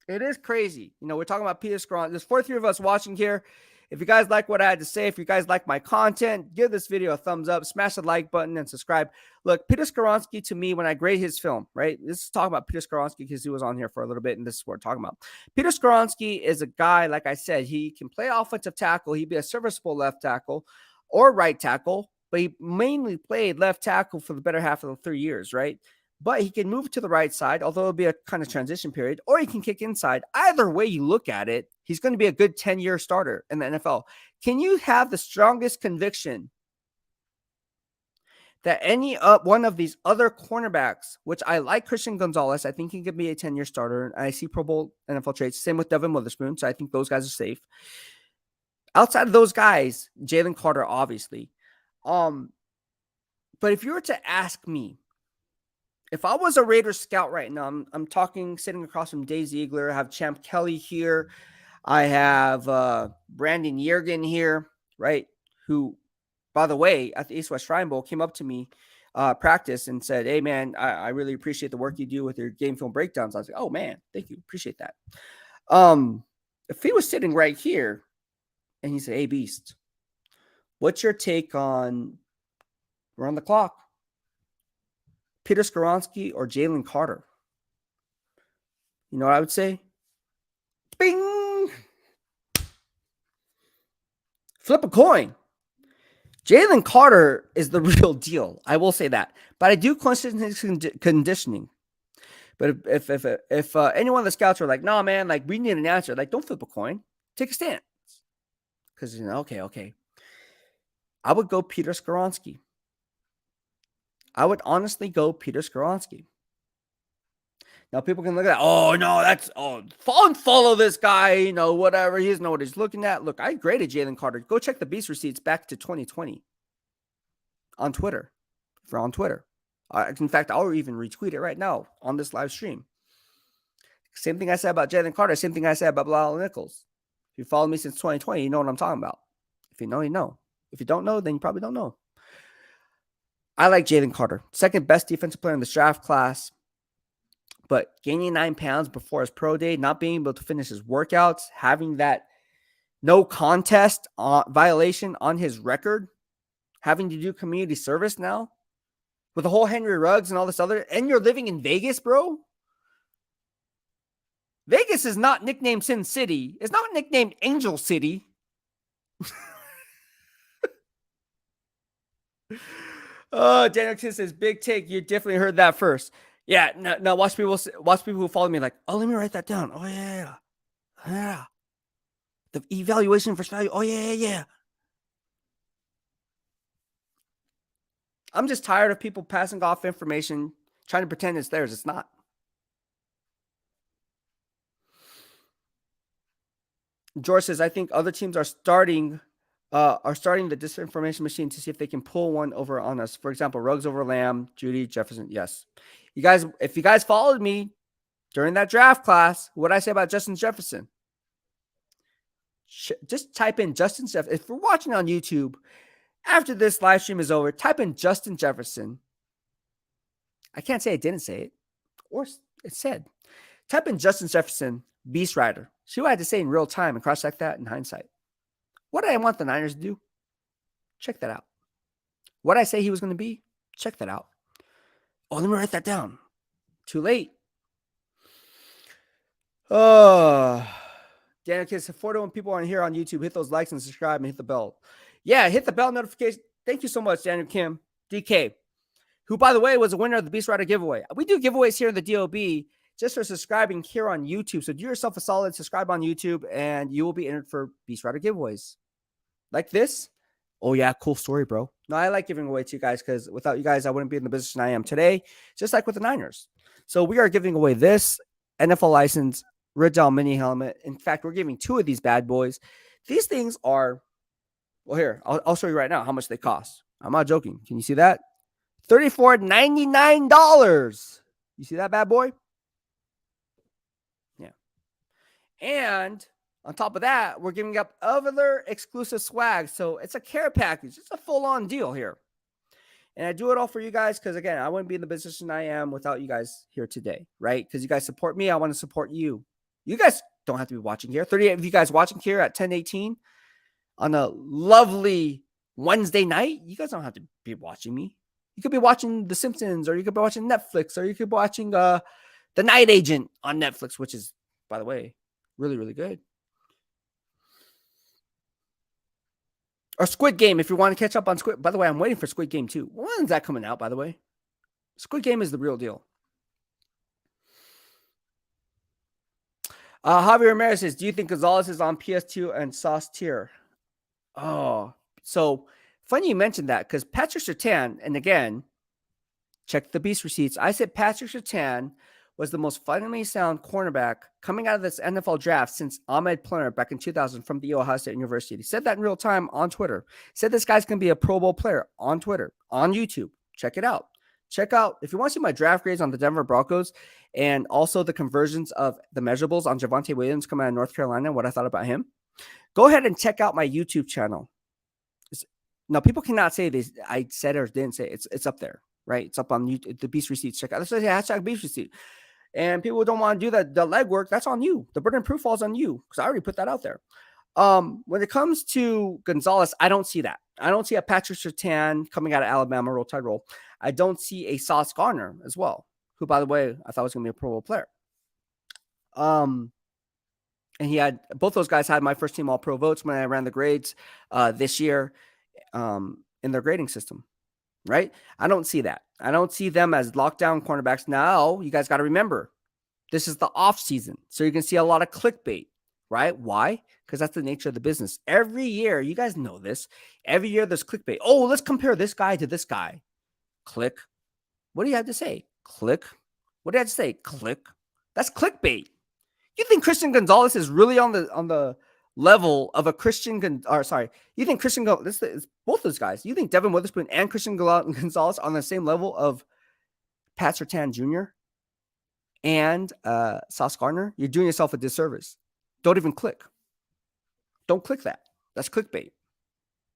is crazy. We're talking about Peter Skoronski. There's 43 of us watching here. If you guys like what I had to say, if you guys like my content, give this video a thumbs up, smash the like button, and subscribe. Look, Peter Skoronski, to me, when I grade his film, right? This is talking about Peter Skoronski because he was on here for a little bit, and this is what we're talking about. Peter Skoronski is a guy, like I said, he can play offensive tackle. He'd be a serviceable left tackle or right tackle, but he mainly played left tackle for the better half of the 3 years, right? But he can move to the right side, although it'll be a kind of transition period, or he can kick inside. Either way you look at it, he's going to be a good 10-year starter in the NFL. Can you have the strongest conviction that any one of these other cornerbacks, which I like Christian Gonzalez, I think he could be a 10-year starter, and I see Pro Bowl NFL traits. Same with Devin Witherspoon, so I think those guys are safe. Outside of those guys, Jalen Carter, obviously. But if you were to ask me, if I was a Raiders scout right now, I'm talking sitting across from Dave Ziegler. I have Champ Kelly here. I have Brandon Yergin here, right? Who by the way, at the East-West Shrine Bowl, came up to me practice and said, "Hey, man, I really appreciate the work you do with your game film breakdowns." I was like, "Oh, man, thank you. Appreciate that." If he was sitting right here and he said, "Hey, Beast, what's your take on we're on the clock, Peter Skoronski or Jalen Carter?" You know what I would say? Bing! Flip a coin. Jalen Carter is the real deal. I will say that. But I do question his conditioning. But if any one of the scouts are like, "No, man, like we need an answer," like don't flip a coin. Take a stance. Because, okay. I would go Peter Skoronski. I would honestly go Peter Skoronski. Now people can look at that. "Oh no, follow this guy, whatever. He doesn't know what he's looking at." Look, I graded Jalen Carter. Go check the Beast receipts back to 2020 on Twitter. If you're on Twitter. In fact, I'll even retweet it right now on this live stream. Same thing I said about Jalen Carter. Same thing I said about Bilal Nichols. If you followed me since 2020, you know what I'm talking about. If you know, you know. If you don't know, then you probably don't know. I like Jalen Carter. Second best defensive player in this draft class. But gaining 9 pounds before his pro day, not being able to finish his workouts, having that no contest violation on his record, having to do community service now with the whole Henry Ruggs and all this other, and you're living in Vegas, bro. Vegas is not nicknamed Sin City. It's not nicknamed Angel City. Oh, Daniel Kiss says, "Big take. You definitely heard that first." Yeah, no. Watch people who follow me like, "Oh, let me write that down." "Oh yeah. The evaluation for value. Oh yeah. I'm just tired of people passing off information, trying to pretend it's theirs. It's not. George says, "I think other teams are starting the disinformation machine to see if they can pull one over on us. For example, Ruggs over Lamb, Judy, Jefferson." Yes. You guys, if you guys followed me during that draft class, what did I say about Justin Jefferson? Just type in Justin Jefferson. If you're watching on YouTube, after this live stream is over, type in Justin Jefferson. I can't say I didn't say it, or it said. Type in Justin Jefferson, BEASTwriter. See what I had to say in real time and cross-check that in hindsight. What did I want the Niners to do? Check that out. What did I say he was going to be? Check that out. Oh, let me write that down. Too late. Oh, Daniel Kiss, 41 people on here on YouTube. Hit those likes and subscribe and hit the bell. Yeah, hit the bell notification. Thank you so much, Daniel Kim. DK, who, by the way, was a winner of the BEASTwriter giveaway. We do giveaways here in the DOB just for subscribing here on YouTube. So do yourself a solid, subscribe on YouTube, and you will be entered for BEASTwriter giveaways. Like this. Oh, yeah, cool story, bro. No, I like giving away to you guys because without you guys, I wouldn't be in the position I am today, just like with the Niners. So we are giving away this NFL license Ridgel mini helmet. In fact, we're giving 2 of these bad boys. These things are, well, here, I'll show you right now how much they cost. I'm not joking. Can you see that? $34.99. You see that bad boy? Yeah. And on top of that, we're giving up other exclusive swag. So it's a care package. It's a full-on deal here. And I do it all for you guys because, again, I wouldn't be in the position I am without you guys here today, right? Because you guys support me. I want to support you. You guys don't have to be watching here. 38 of you guys watching here at 10:18 on a lovely Wednesday night. You guys don't have to be watching me. You could be watching The Simpsons, or you could be watching Netflix, or you could be watching The Night Agent on Netflix, which is, by the way, really, really good. Or Squid Game, if you want to catch up on Squid. By the way, I'm waiting for Squid Game 2. When's that coming out, by the way? Squid Game is the real deal. Javier Ramirez says, "Do you think Gonzalez is on PS2 and Sauce tier?" Oh, so funny you mentioned that because Patrick Surtain, and again, check the Beast receipts. I said Patrick Surtain was the most fundamentally sound cornerback coming out of this NFL draft since Ahmed Plummer back in 2000 from the Ohio State University. He said that in real time on Twitter. Said this guy's going to be a Pro Bowl player on Twitter, on YouTube. Check it out. Check out, if you want to see my draft grades on the Denver Broncos and also the conversions of the measurables on Javonte Williams coming out of North Carolina, what I thought about him, go ahead and check out my YouTube channel. Now, people cannot say this. I said or didn't say it. It's up there, right? It's up on YouTube, the Beast Receipts. Check out. Let's say hashtag Beast Receipt. And people don't want to do that. The legwork, that's on you. The burden of proof falls on you because I already put that out there. When it comes to Gonzalez, I don't see that. I don't see a Patrick Surtain coming out of Alabama, roll tide roll. I don't see a Sauce Gardner as well, who, by the way, I thought was going to be a Pro Bowl player. And he had both those guys had my first team all pro votes when I ran the grades this year in their grading system, right? I don't see that. I don't see them as lockdown cornerbacks. Now, you guys got to remember, this is the off season. So you can see a lot of clickbait, right? Why? Because that's the nature of the business. Every year, you guys know this. Every year there's clickbait. Oh, let's compare this guy to this guy. Click. What do you have to say? Click. What do you have to say? Click. That's clickbait. You think Christian Gonzalez is really on the level of a Christian you think Christian this is both those guys. You think Devin Witherspoon and Christian Gonzalez on the same level of Pat Surtain Jr. and Sauce Gardner? You're doing yourself a disservice. Don't even click. Don't click that. That's clickbait.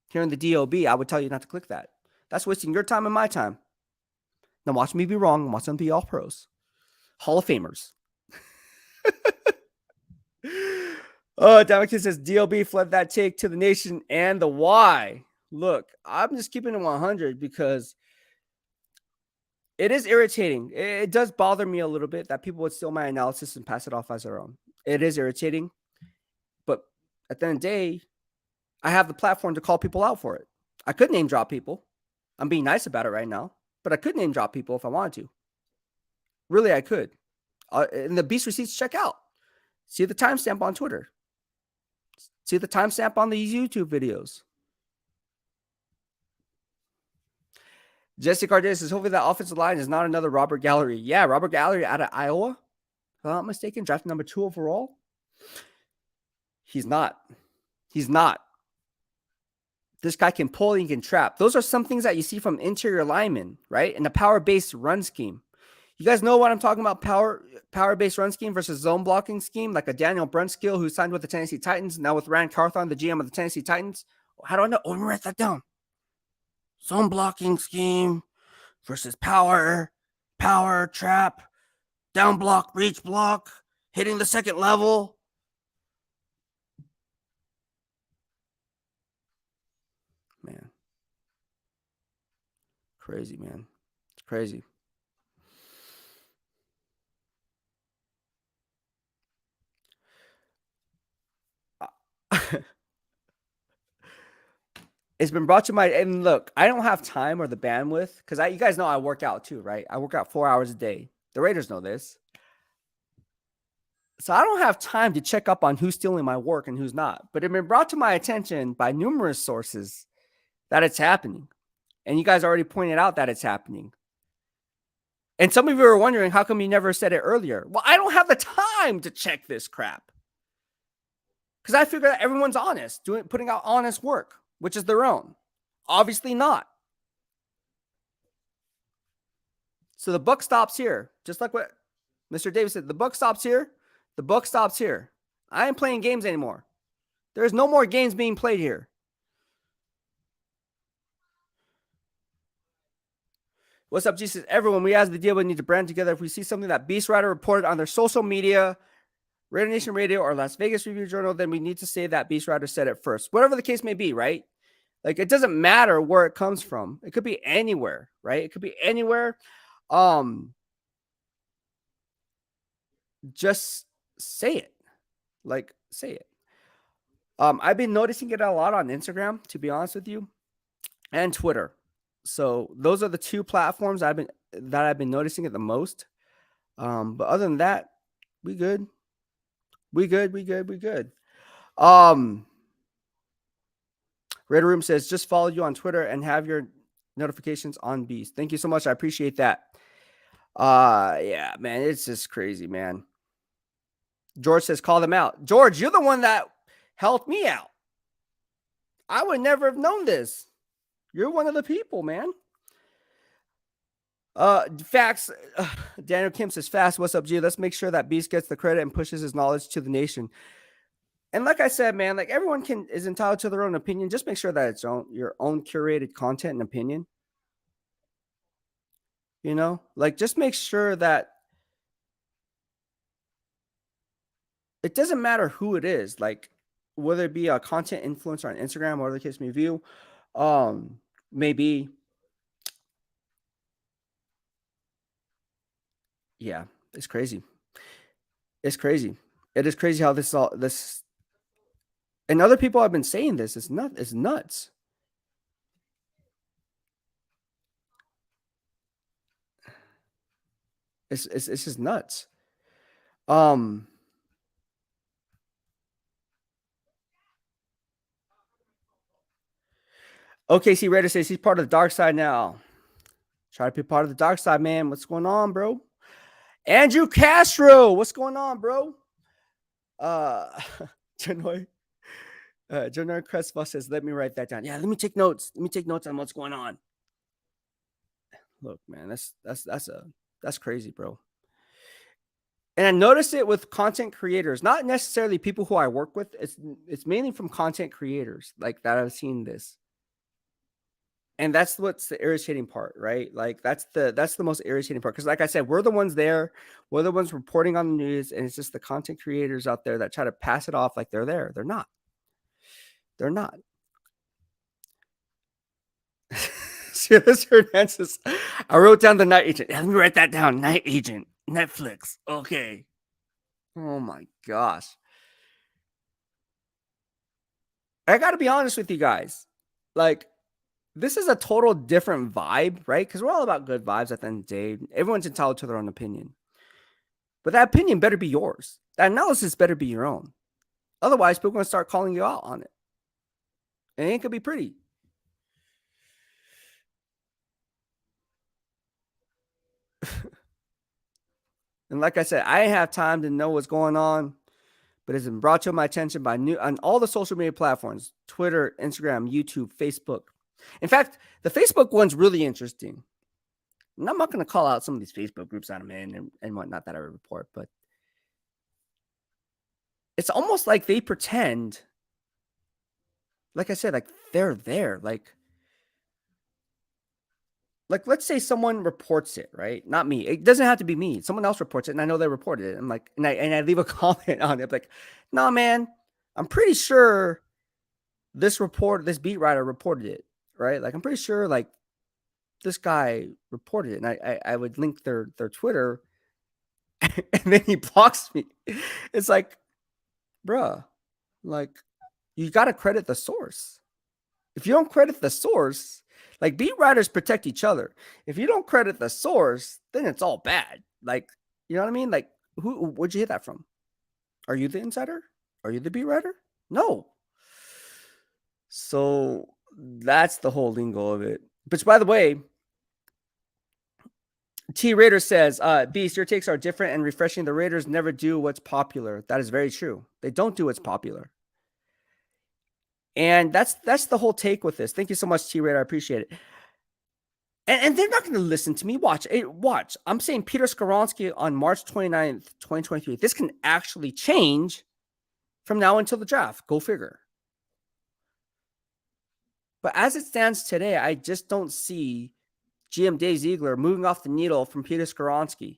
Here in the DOB, I would tell you not to click that. That's wasting your time and my time. Now watch me be wrong. Watch them be all pros. Hall of Famers. Oh, Damakin says DOB fled that take to the nation and the why. Look, I'm just keeping it 100 because it is irritating. It does bother me a little bit that people would steal my analysis and pass it off as their own. It is irritating. But at the end of the day, I have the platform to call people out for it. I could name drop people. I'm being nice about it right now, but I could name drop people if I wanted to. Really, I could. And the Beast Receipts, check out. See the timestamp on Twitter. See the timestamp on these YouTube videos. Jesse Cardenas says, hopefully that offensive line is not another Robert Gallery. Yeah, Robert Gallery out of Iowa, if I'm not mistaken, drafted number 2 overall. He's not. He's not. This guy can pull and he can trap. Those are some things that you see from interior linemen, right? In the power-based run scheme. You guys know what I'm talking about, power-based run scheme versus zone blocking scheme, like a Daniel Brunskill who signed with the Tennessee Titans, now with Rand Carthon, the GM of the Tennessee Titans. How do I know? Oh, let me write that down. Zone blocking scheme versus power, trap, down block, reach block, hitting the second level. Man. Crazy, man. It's crazy. It's been brought to my, and look, I don't have time or the bandwidth because you guys know I work out too, right? I work out 4 hours a day. The Raiders know this. So I don't have time to check up on who's stealing my work and who's not. But it's been brought to my attention by numerous sources that it's happening. And you guys already pointed out that it's happening. And some of you are wondering, how come you never said it earlier? Well, I don't have the time to check this crap. Because I figure that everyone's honest, putting out honest work, which is their own. Obviously not. So the buck stops here. Just like what Mr. Davis said, the buck stops here. The buck stops here. I ain't playing games anymore. There's no more games being played here. What's up, Jesus? Everyone, we as the deal, we need to brand together. If we see something that BEASTwriter reported on their social media, Raider Nation Radio, or Las Vegas Review Journal, then we need to say that BEASTwriter said it first. Whatever the case may be, right? Like, it doesn't matter where it comes from. It could be anywhere, right? It could be anywhere. Just say it. Like, say it. I've been noticing it a lot on Instagram, to be honest with you, and Twitter. So those are the two platforms I've been noticing it the most. But other than that, we good. We good. Red Room says, just follow you on Twitter and have your notifications on Beast. Thank you so much. I appreciate that. Yeah, man, it's just crazy, man. George says, call them out. George, you're the one that helped me out. I would never have known this. You're one of the people, man. Facts. Daniel Kim says, fast. What's up, G? Let's make sure that Beast gets the credit and pushes his knowledge to the nation. And like I said, man, like everyone is entitled to their own opinion. Just make sure that it's your own curated content and opinion. Like just make sure that it doesn't matter who it is, like whether it be a content influencer on Instagram or the case may view, maybe. Yeah, it's crazy. It's crazy. It is crazy how this and other people have been saying this. It's nuts. It's just nuts. OKC Raider says he's part of the dark side now. Try to be part of the dark side, man. What's going on, bro? Andrew Castro, what's going on, bro? Janoy Crespo says, let me write that down. Yeah, let me take notes. Let me take notes on what's going on. Look, man, that's crazy, bro. And I noticed it with content creators, not necessarily people who I work with. It's mainly from content creators like that I've seen this. And that's what's the irritating part, right? Like that's the most irritating part. Because like I said, we're the ones there. We're the ones reporting on the news. And it's just the content creators out there that try to pass it off like they're there. They're not. They're not. See, this Hernandez. I wrote down the Night Agent. Let me write that down. Night Agent. Netflix. Okay. Oh my gosh. I got to be honest with you guys. Like, this is a total different vibe, right? Because we're all about good vibes at the end of the day. Everyone's entitled to their own opinion. But that opinion better be yours. That analysis better be your own. Otherwise, people are going to start calling you out on it. And it ain't going to be pretty. And like I said, I didn't have time to know what's going on, but it's been brought to my attention by on all the social media platforms: Twitter, Instagram, YouTube, Facebook. In fact, the Facebook one's really interesting. And I'm not going to call out some of these Facebook groups that I'm in and whatnot that I report, but it's almost like they pretend, like I said, like they're there. Like let's say someone reports it, right? Not me. It doesn't have to be me. Someone else reports it, and I know they reported it. I'm like, and I leave a comment on it, like, no, man, I'm pretty sure this beat writer reported it, right? Like, I'm pretty sure like this guy reported it, and I would link their Twitter, and then he blocks me. It's like, bruh, like you got to credit the source. If you don't credit the source, like beat writers protect each other. If you don't credit the source, then it's all bad. Like, you know what I mean? Like, where'd you hear that from? Are you the insider? Are you the beat writer? No. So that's the whole lingo of it. Which, by the way, T Raider says, Beast, your takes are different and refreshing. The Raiders never do what's popular. That is very true. They don't do what's popular. And that's the whole take with this. Thank you so much, T Raider. I appreciate it. And they're not going to listen to me. Watch. I'm saying Peter Skoronski on March 29th, 2023. This can actually change from now until the draft. Go figure. But as it stands today, I just don't see GM Dave Ziegler moving off the needle from Peter Skoronski,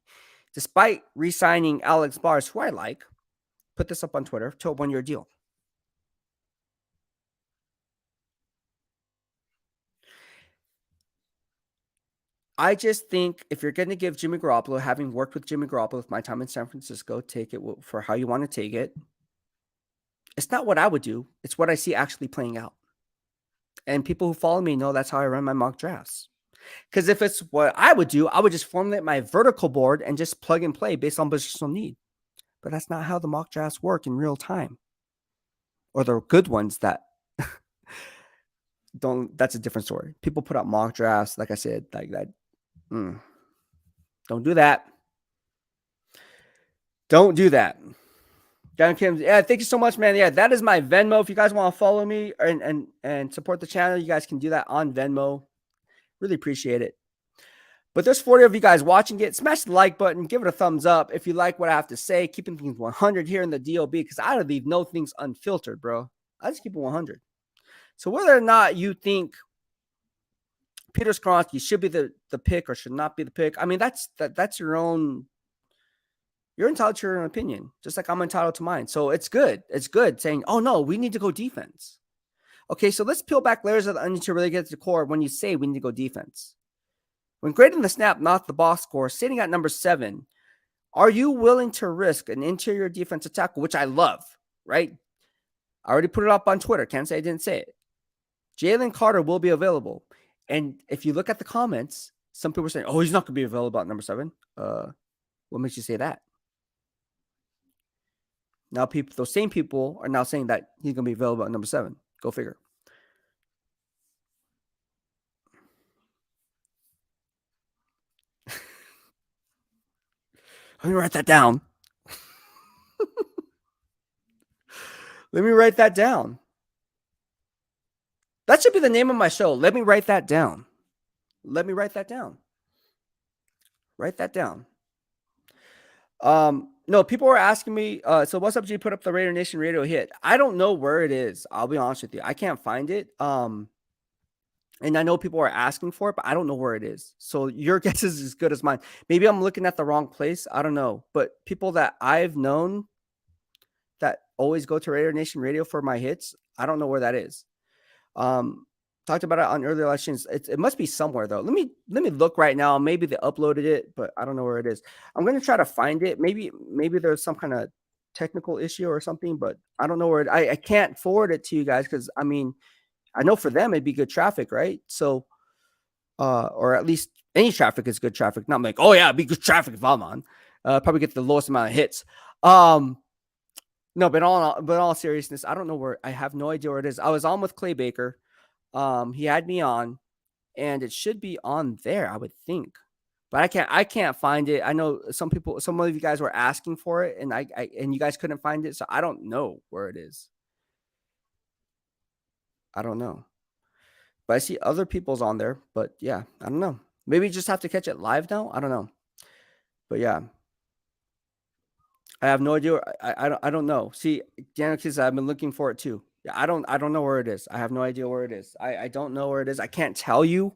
despite re-signing Alex Bars, who I like. Put this up on Twitter, to a one-year deal. I just think if you're going to give Jimmy Garoppolo, having worked with Jimmy Garoppolo with my time in San Francisco, take it for how you want to take it. It's not what I would do. It's what I see actually playing out. And people who follow me know that's how I run my mock drafts. Because if it's what I would do, I would just formulate my vertical board and just plug and play based on positional need. But that's not how the mock drafts work in real time. Or the good ones that don't. That's a different story. People put out mock drafts, like I said, like that. Don't do that. Don't do that. John Kim, yeah, thank you so much, man. Yeah, that is my Venmo. If you guys want to follow me and support the channel, you guys can do that on Venmo. Really appreciate it. But there's 40 of you guys watching it. Smash the like button. Give it a thumbs up if you like what I have to say. Keeping things 100 here in the DOB because I don't leave no things unfiltered, bro. I just keep it 100. So whether or not you think Peter Skoronski should be the pick or should not be the pick, I mean, that's your own. You're entitled to your own opinion, just like I'm entitled to mine. So it's good. It's good saying, oh, no, we need to go defense. Okay, so let's peel back layers of the onion to really get to the core when you say we need to go defense. When grading the snap, not the box score, sitting at number 7, are you willing to risk an interior defensive tackle, which I love, right? I already put it up on Twitter. Can't say I didn't say it. Jalen Carter will be available. And if you look at the comments, some people are saying, oh, he's not going to be available at number 7. What makes you say that? Now, those same people are now saying that he's going to be available at number 7. Go figure. Let me write that down. Let me write that down. That should be the name of my show. Let me write that down. Let me write that down. Write that down. No, people were asking me, so what's up, G? Put up the Raider Nation radio hit. I don't know where it is. I'll be honest with you. I can't find it. And I know people are asking for it, but I don't know where it is. So your guess is as good as mine. Maybe I'm looking at the wrong place. I don't know. But people that I've known that always go to Raider Nation Radio for my hits, I don't know where that is. Talked about it on earlier live streams. It must be somewhere though. Let me look right now. Maybe they uploaded it, but I don't know where it is. I'm gonna try to find it. Maybe there's some kind of technical issue or something, but I don't know where I can't forward it to you guys because I mean I know for them it'd be good traffic, right? So or at least any traffic is good traffic. Not like, oh yeah, it'd be good traffic if I'm on. Probably get the lowest amount of hits. No, but all seriousness, I don't know where. I have no idea where it is. I was on with Clay Baker. He had me on, and it should be on there, I would think. But I can't find it. I know some of you guys were asking for it, and and you guys couldn't find it, so I don't know where it is. I don't know. But I see other people's on there. But yeah, I don't know. Maybe you just have to catch it live now. I don't know. But yeah. I have no idea. I don't know. See, Daniel Kids, I've been looking for it too. Yeah, I don't know where it is. I have no idea where it is. I don't know where it is. I can't tell you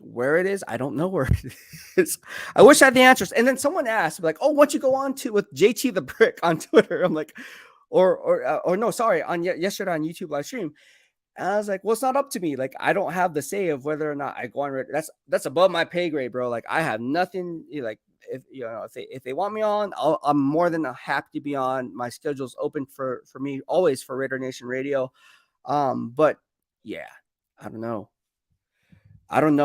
where it is. I don't know where it is. I wish I had the answers. And then someone asked, like, oh, why don't you go on to with JT the Brick on Twitter? I'm like, or no, sorry, on yesterday on YouTube live stream. And I was like, well, it's not up to me. Like, I don't have the say of whether or not I go on. That's above my pay grade, bro. Like, I have nothing. Like, if they want me on, I'm more than happy to be on. My schedule's open for me always for Raider Nation Radio. But yeah, I don't know. I don't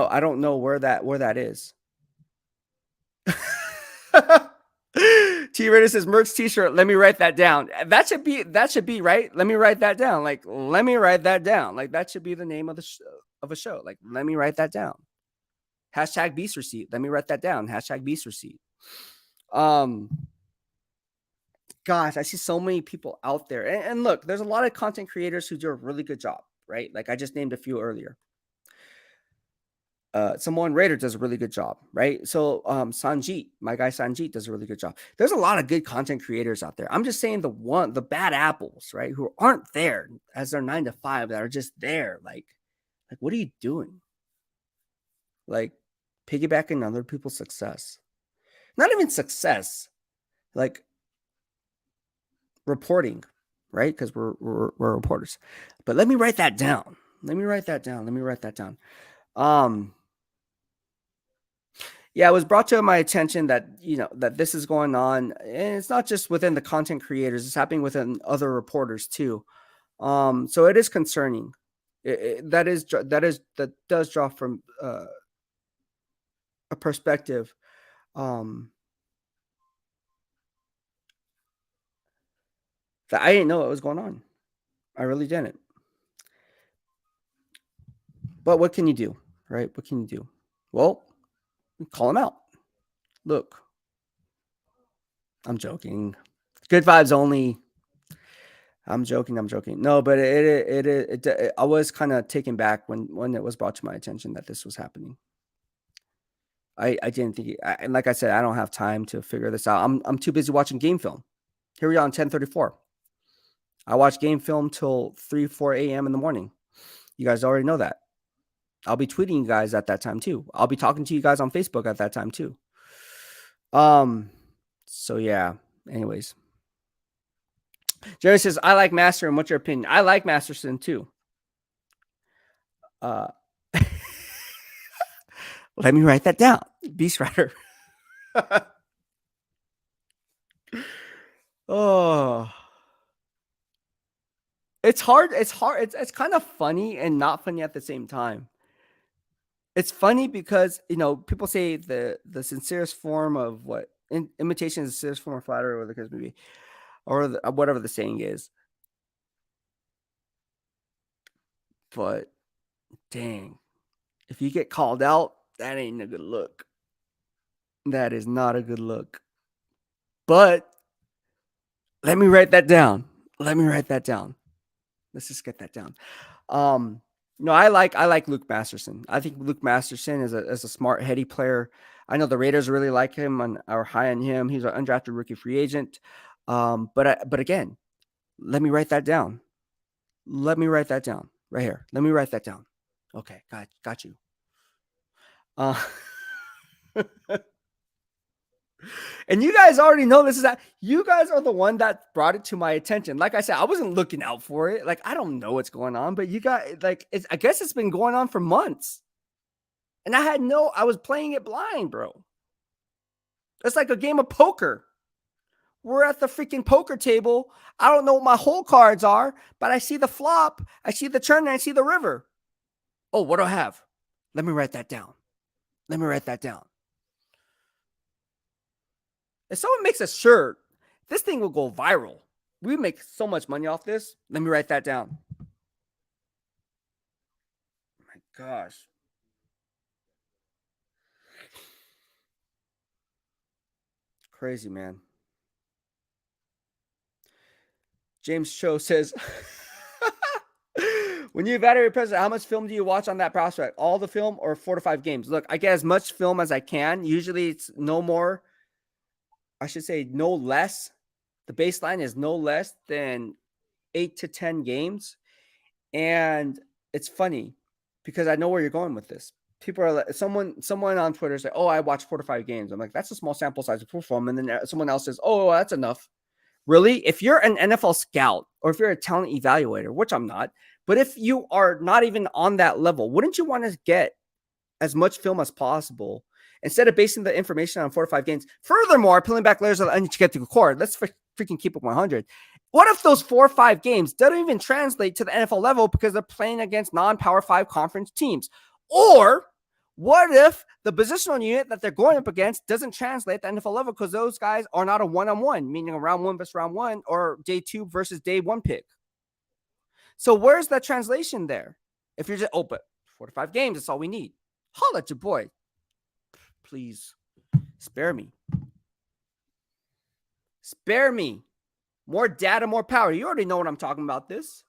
know where that is. T-Raider says merch t-shirt. Let me write that down. That should be right. Let me write that down. Like, let me write that down. Like, that should be the name of a show. Like, let me write that down. Hashtag Beast Receipt. Let me write that down. Hashtag Beast Receipt. Gosh, I see so many people out there. And look, there's a lot of content creators who do a really good job, right? Like I just named a few earlier. Samoan Raider does a really good job, right? So Sanjeet, my guy Sanjeet does a really good job. There's a lot of good content creators out there. I'm just saying the bad apples, right? Who aren't there as their 9 to 5 that are just there. Like what are you doing? Like piggybacking on other people's success. Not even success, like reporting, right? Because we're reporters. But let me write that down. Yeah, it was brought to my attention that that this is going on, and it's not just within the content creators; it's happening within other reporters too. So it is concerning. That does draw from a perspective. That I didn't know what was going on. I really didn't. But what can you do, right? What can you do? Well, call him out. Look, I'm joking. Good vibes only. I'm joking. No, but I was kind of taken back when it was brought to my attention that this was happening. I didn't think, and like I said, I don't have time to figure this out. I'm too busy watching game film. Here we are on 10:34. I watch game film till 4 a.m. in the morning. You guys already know that. I'll be tweeting you guys at that time too. I'll be talking to you guys on Facebook at that time too. So yeah. Anyways, Jerry says, I like Masterson. What's your opinion? I like Masterson too. Let me write that down. BEASTwriter. Oh, it's hard. It's hard. It's kind of funny and not funny at the same time. It's funny because, people say the sincerest form of imitation is the sincerest form of flattery, or the case maybe, or whatever the saying is. But dang, if you get called out, that ain't a good look. That is not a good look. But let me write that down. Let's just get that down. No, I like Luke Masterson. I think Luke Masterson is a smart, heady player. I know the Raiders really like him and are high on him. He's an undrafted rookie free agent. But again, let me write that down. Let me write that down right here. Let me write that down. Okay, got you. And you guys already know this is that you guys are the one that brought it to my attention. Like I said, I wasn't looking out for it. Like, I don't know what's going on, but you guys, I guess it's been going on for months. And I was playing it blind, bro. It's like a game of poker. We're at the freaking poker table. I don't know what my hole cards are, but I see the flop, I see the turn, and I see the river. Oh, what do I have? Let me write that down. If someone makes a shirt, this thing will go viral. We make so much money off this. Let me write that down. Oh my gosh. Crazy, man. James Cho says, when you evaluate president, how much film do you watch on that prospect? All the film or 4 to 5 games? Look, I get as much film as I can. Usually it's no more. I should say no less. The baseline is no less than 8 to 10 games. And it's funny because I know where you're going with this. People are like, someone on Twitter say, oh, I watched 4 to 5 games. I'm like, that's a small sample size of perform. And then someone else says, oh, that's enough. Really? If you're an NFL scout or if you're a talent evaluator, which I'm not, but if you are not even on that level, wouldn't you want to get as much film as possible instead of basing the information on 4 to 5 games? Furthermore, peeling back layers of the onion to get to the core. Let's freaking keep it 100. What if those 4 or 5 games don't even translate to the NFL level because they're playing against non-Power 5 conference teams? Or what if the positional unit that they're going up against doesn't translate at the NFL level because those guys are not a one-on-one, meaning a round 1 versus round 1 or day 2 versus day 1 pick? So where's that translation there? If you're just, but 4 to 5 games, that's all we need. Holla at your boy. Please spare me. Spare me. More data, more power. You already know what I'm talking about this.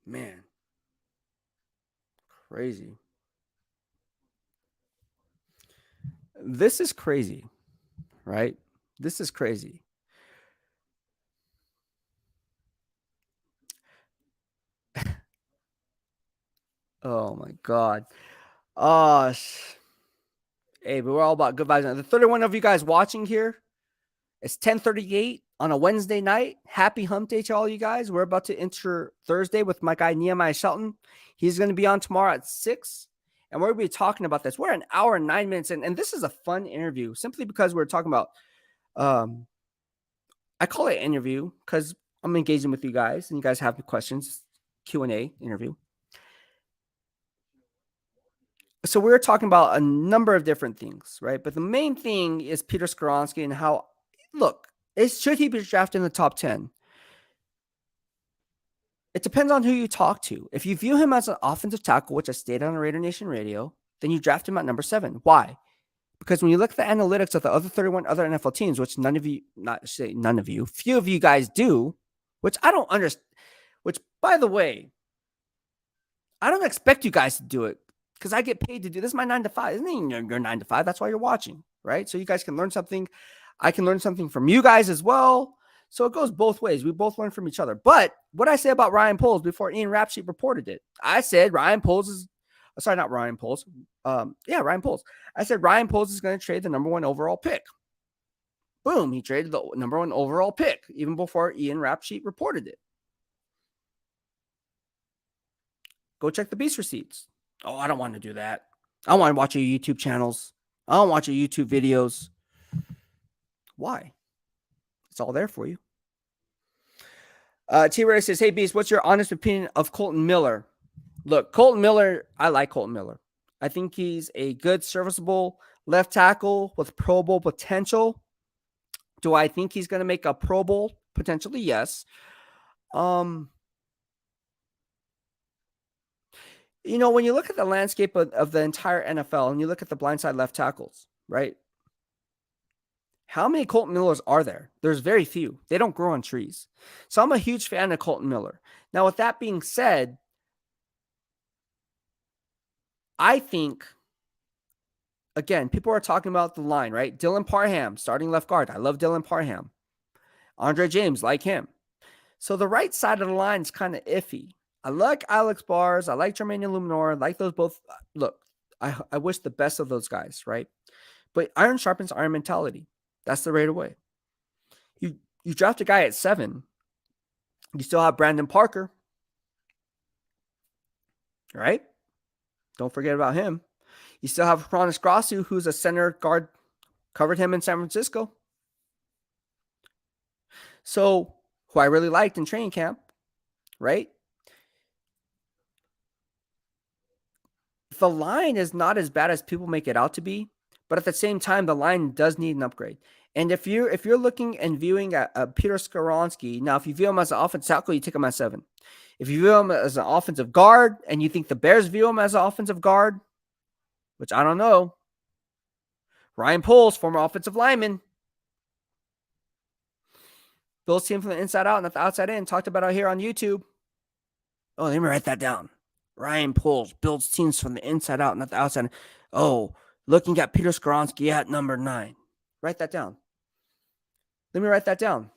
Man. Crazy. This is crazy, right? This is crazy. Oh my God. Hey, but we're all about good vibes. The 31 of you guys watching here, it's 10:38 on a Wednesday night. Happy hump day to all you guys. We're about to enter Thursday with my guy Nehemiah Shelton. He's going to be on tomorrow at 6. And we're going to be talking about this. We're an hour and 9 minutes in, and this is a fun interview simply because we're talking about, I call it interview because I'm engaging with you guys and you guys have questions, Q&A interview. So we're talking about a number of different things, right? But the main thing is Peter Skoronski and how, look, should he be drafted in the top 10? It depends on who you talk to. If you view him as an offensive tackle, which I stated on Raider Nation Radio, then you draft him at number 7. Why? Because when you look at the analytics of the other 31 other NFL teams, which few of you guys do, which I don't understand, which, by the way, I don't expect you guys to do it because I get paid to do this. Is my 9 to 5. Isn't it your 9 to 5? That's why you're watching, right? So you guys can learn something. I can learn something from you guys as well. So it goes both ways. We both learn from each other. But what I say about Ryan Poles before Ian Rapsheet reported it, I said Ryan Poles is, sorry, not Ryan Poles. Ryan Poles. I said Ryan Poles is going to trade the number 1 overall pick. Boom, he traded the number 1 overall pick even before Ian Rapsheet reported it. Go check the Beast receipts. Oh, I don't want to do that. I don't want to watch your YouTube channels. I don't watch your YouTube videos. Why? It's all there for you. T-Ray says, hey, Beast, what's your honest opinion of Colton Miller? Look, Colton Miller, I like Colton Miller. I think he's a good, serviceable left tackle with Pro Bowl potential. Do I think he's going to make a Pro Bowl? Potentially, yes. When you look at the landscape of the entire NFL and you look at the blindside left tackles, right? How many Colton Millers are there? There's very few. They don't grow on trees. So I'm a huge fan of Colton Miller. Now, with that being said, I think, again, people are talking about the line, right? Dylan Parham, starting left guard. I love Dylan Parham. Andre James, like him. So the right side of the line is kind of iffy. I like Alex Bars. I like Jermaine Illuminor. I like those both. Look, I wish the best of those guys, right? But iron sharpens iron mentality. That's the right away. You draft a guy at 7. You still have Brandon Parker, right? Don't forget about him. You still have Hronis Grasu, who's a center guard, covered him in San Francisco. So, who I really liked in training camp, right? The line is not as bad as people make it out to be, but at the same time, the line does need an upgrade. And if you're looking and viewing at Peter Skoronski, now if you view him as an offensive tackle, you take him at 7. If you view him as an offensive guard and you think the Bears view him as an offensive guard, which I don't know, Ryan Poles, former offensive lineman, builds team from the inside out and not the outside in, talked about it here on YouTube. Oh, let me write that down. Ryan Poles builds teams from the inside out, not the outside in. Oh, looking at Peter Skoronski at number 9. Write that down. Let me write that down.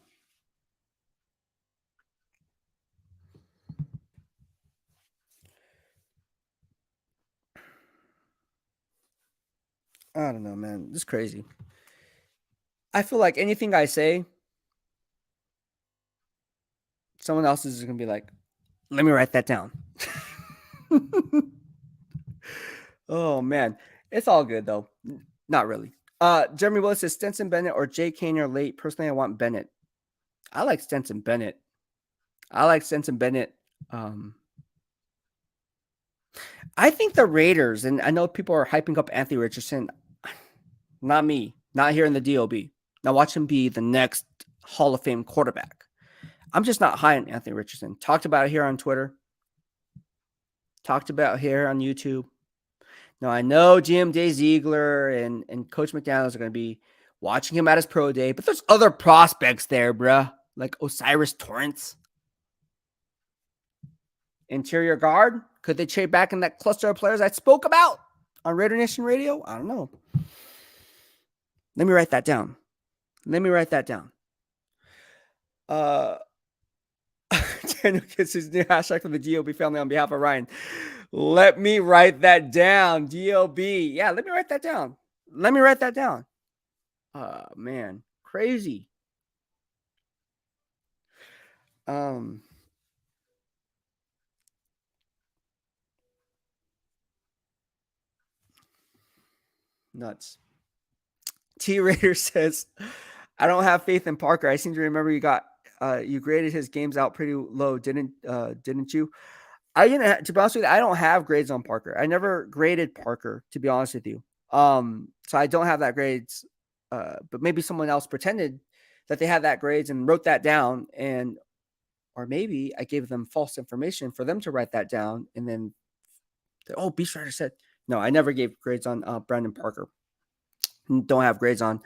I don't know, man. This is crazy. I feel like anything I say, someone else is going to be like, let me write that down. Oh, man. It's all good, though. Not really. Jeremy Willis says Stetson Bennett or Jay Kane are late. Personally, I want Bennett. I like Stetson Bennett. I think the Raiders, and I know people are hyping up Anthony Richardson. Not me. Not here in the DOB. Now watch him be the next Hall of Fame quarterback. I'm just not high on Anthony Richardson. Talked about it here on Twitter. Talked about it here on YouTube. Now, I know GM Dave Ziegler and Coach McDaniels are going to be watching him at his pro day, but there's other prospects there, bruh, like Osiris Torrance. Interior guard. Could they trade back in that cluster of players I spoke about on Raider Nation Radio? I don't know. Let me write that down. Daniel gets his new hashtag from the DOB family on behalf of Ryan. Let me write that down. DOB. Yeah, let me write that down. Man. Crazy. Nuts. T Raider says, I don't have faith in Parker. I seem to remember you graded his games out pretty low, didn't you? I didn't. To be honest with you, I don't have grades on Parker. I never graded Parker, to be honest with you. So I don't have that grades. But maybe someone else pretended that they had that grades and wrote that down, or maybe I gave them false information for them to write that down, and then BEASTwriter said no. I never gave grades on Brandon Parker. Don't have grades on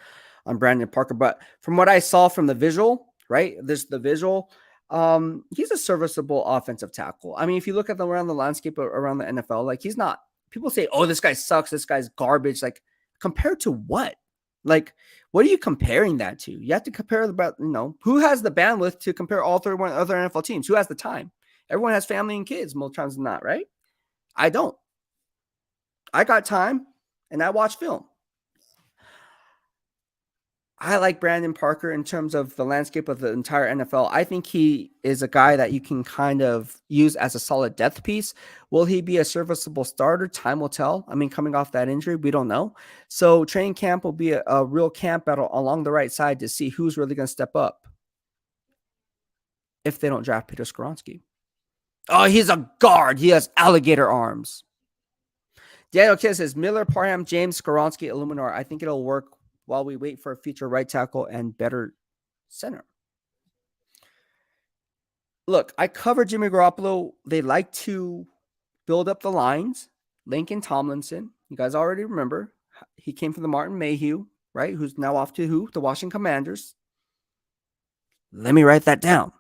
Brandon Parker, but from what I saw from the visual, right? This the visual. He's a serviceable offensive tackle. I mean, if you look at around the landscape around the NFL, like he's not. People say, "Oh, this guy sucks. This guy's garbage." Like, compared to what? Like, what are you comparing that to? You have to compare about who has the bandwidth to compare all 31 other NFL teams. Who has the time? Everyone has family and kids more times than not, right? I don't. I got time, and I watch film. I like Brandon Parker in terms of the landscape of the entire NFL. I think he is a guy that you can kind of use as a solid depth piece. Will he be a serviceable starter? Time will tell. I mean, coming off that injury, we don't know. So training camp will be a real camp battle along the right side to see who's really going to step up if they don't draft Peter Skoronski. Oh, he's a guard. He has alligator arms. Daniel Kidd says Miller, Parham, James, Skoronski, Illuminor. I think it'll work while we wait for a future right tackle and better center. Look, I cover Jimmy Garoppolo. They like to build up the lines. Lincoln Tomlinson, you guys already remember. He came from the Martin Mayhew, right? Who's now off to who? The Washington Commanders. Let me write that down.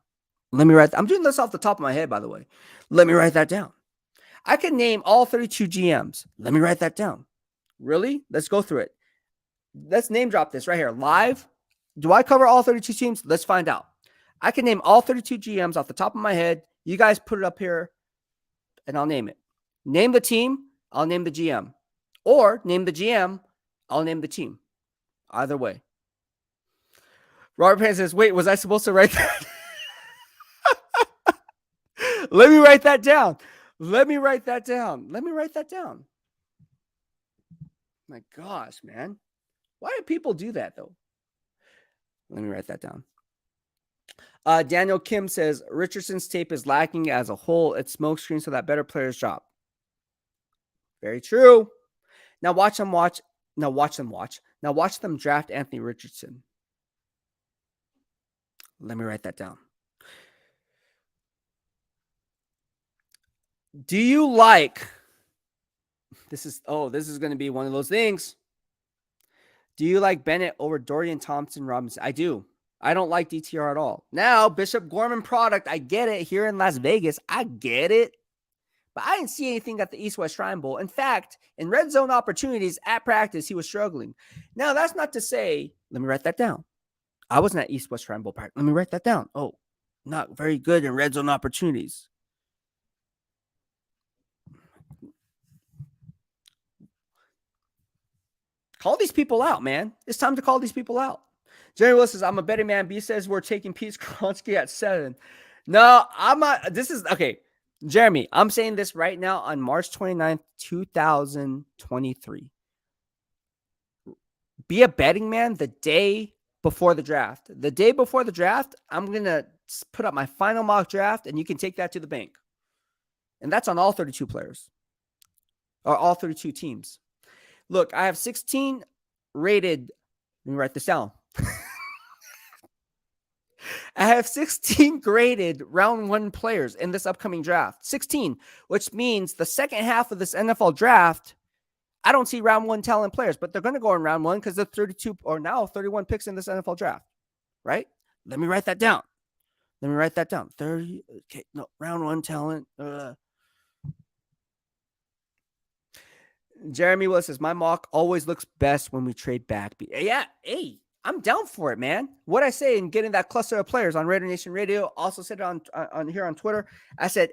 I'm doing this off the top of my head, by the way. Let me write that down. I can name all 32 GMs. Let me write that down. Really? Let's go through it. Let's name drop this right here. Live. Do I cover all 32 teams? Let's find out. I can name all 32 GMs off the top of my head. You guys put it up here, and I'll name it. Name the team. I'll name the GM. Or name the GM. I'll name the team. Either way. Robert Pan says, wait, was I supposed to write that? Let me write that down. My gosh, man. Why do people do that, though? Let me write that down. Daniel Kim says, Richardson's tape is lacking as a whole. It's smokescreen so that better players drop. Very true. Now watch them draft Anthony Richardson. Let me write that down. Do you like... This is going to be one of those things. Do you like Bennett over Dorian Thompson-Robinson? I do. I don't like DTR at all. Now, Bishop Gorman product, I get it. Here in Las Vegas, I get it. But I didn't see anything at the East-West Shrine Bowl. In fact, in red zone opportunities at practice, he was struggling. Now, that's not to say, let me write that down. I wasn't at East-West Shrine Bowl practice. Let me write that down. Oh, not very good in red zone opportunities. Call these people out, man. It's time to call these people out. Jerry Willis says, I'm a betting man. B says we're taking Pete Skoronski at 7. No, I'm not. This is, okay. Jeremy, I'm saying this right now on March 29th, 2023. Be a betting man the day before the draft. The day before the draft, I'm going to put up my final mock draft, and you can take that to the bank. And that's on all 32 players. Or all 32 teams. Look, I have 16 rated. Let me write this down. I have 16 graded round 1 players in this upcoming draft. 16, which means the second half of this NFL draft, I don't see round 1 talent players, but they're going to go in round 1 because there's 32 or now 31 picks in this NFL draft, right? Let me write that down. 30. Okay, no, round 1 talent. Jeremy Willis says, my mock always looks best when we trade back. Yeah, hey, I'm down for it, man. What I say in getting that cluster of players on Raider Nation Radio, also said it on here on Twitter. I said,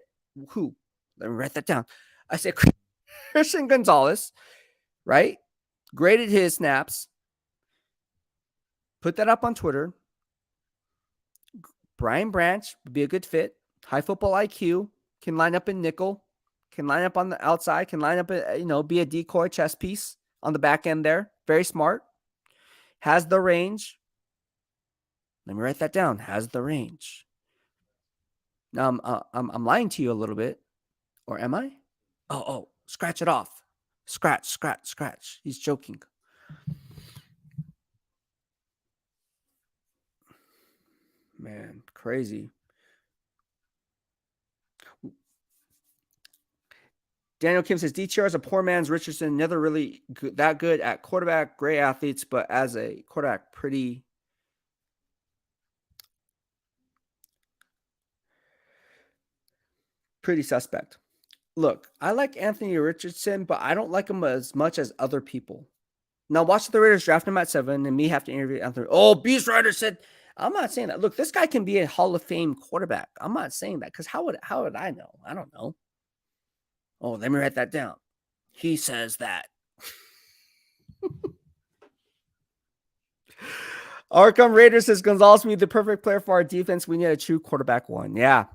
who? Let me write that down. I said Christian Gonzalez, right? Graded his snaps. Put that up on Twitter. Brian Branch would be a good fit. High football IQ. Can line up in nickel. Can line up on the outside, can line up, be a decoy chess piece on the back end there. Very smart. Has the range. Let me write that down. Has the range. Now, I'm lying to you a little bit. Or am I? Oh, scratch it off. Scratch. He's joking. Man, crazy. Daniel Kim says, DTR is a poor man's Richardson, never really that good at quarterback, great athletes, but as a quarterback, pretty. Pretty suspect. Look, I like Anthony Richardson, but I don't like him as much as other people. Now, watch the Raiders draft him at 7 and me have to interview Anthony. Oh, BEASTwriter said, I'm not saying that. Look, this guy can be a Hall of Fame quarterback. I'm not saying that because how would I know? I don't know. Oh, let me write that down. He says that. Arkham Raiders says Gonzalez would be the perfect player for our defense. We need a true quarterback one. Yeah,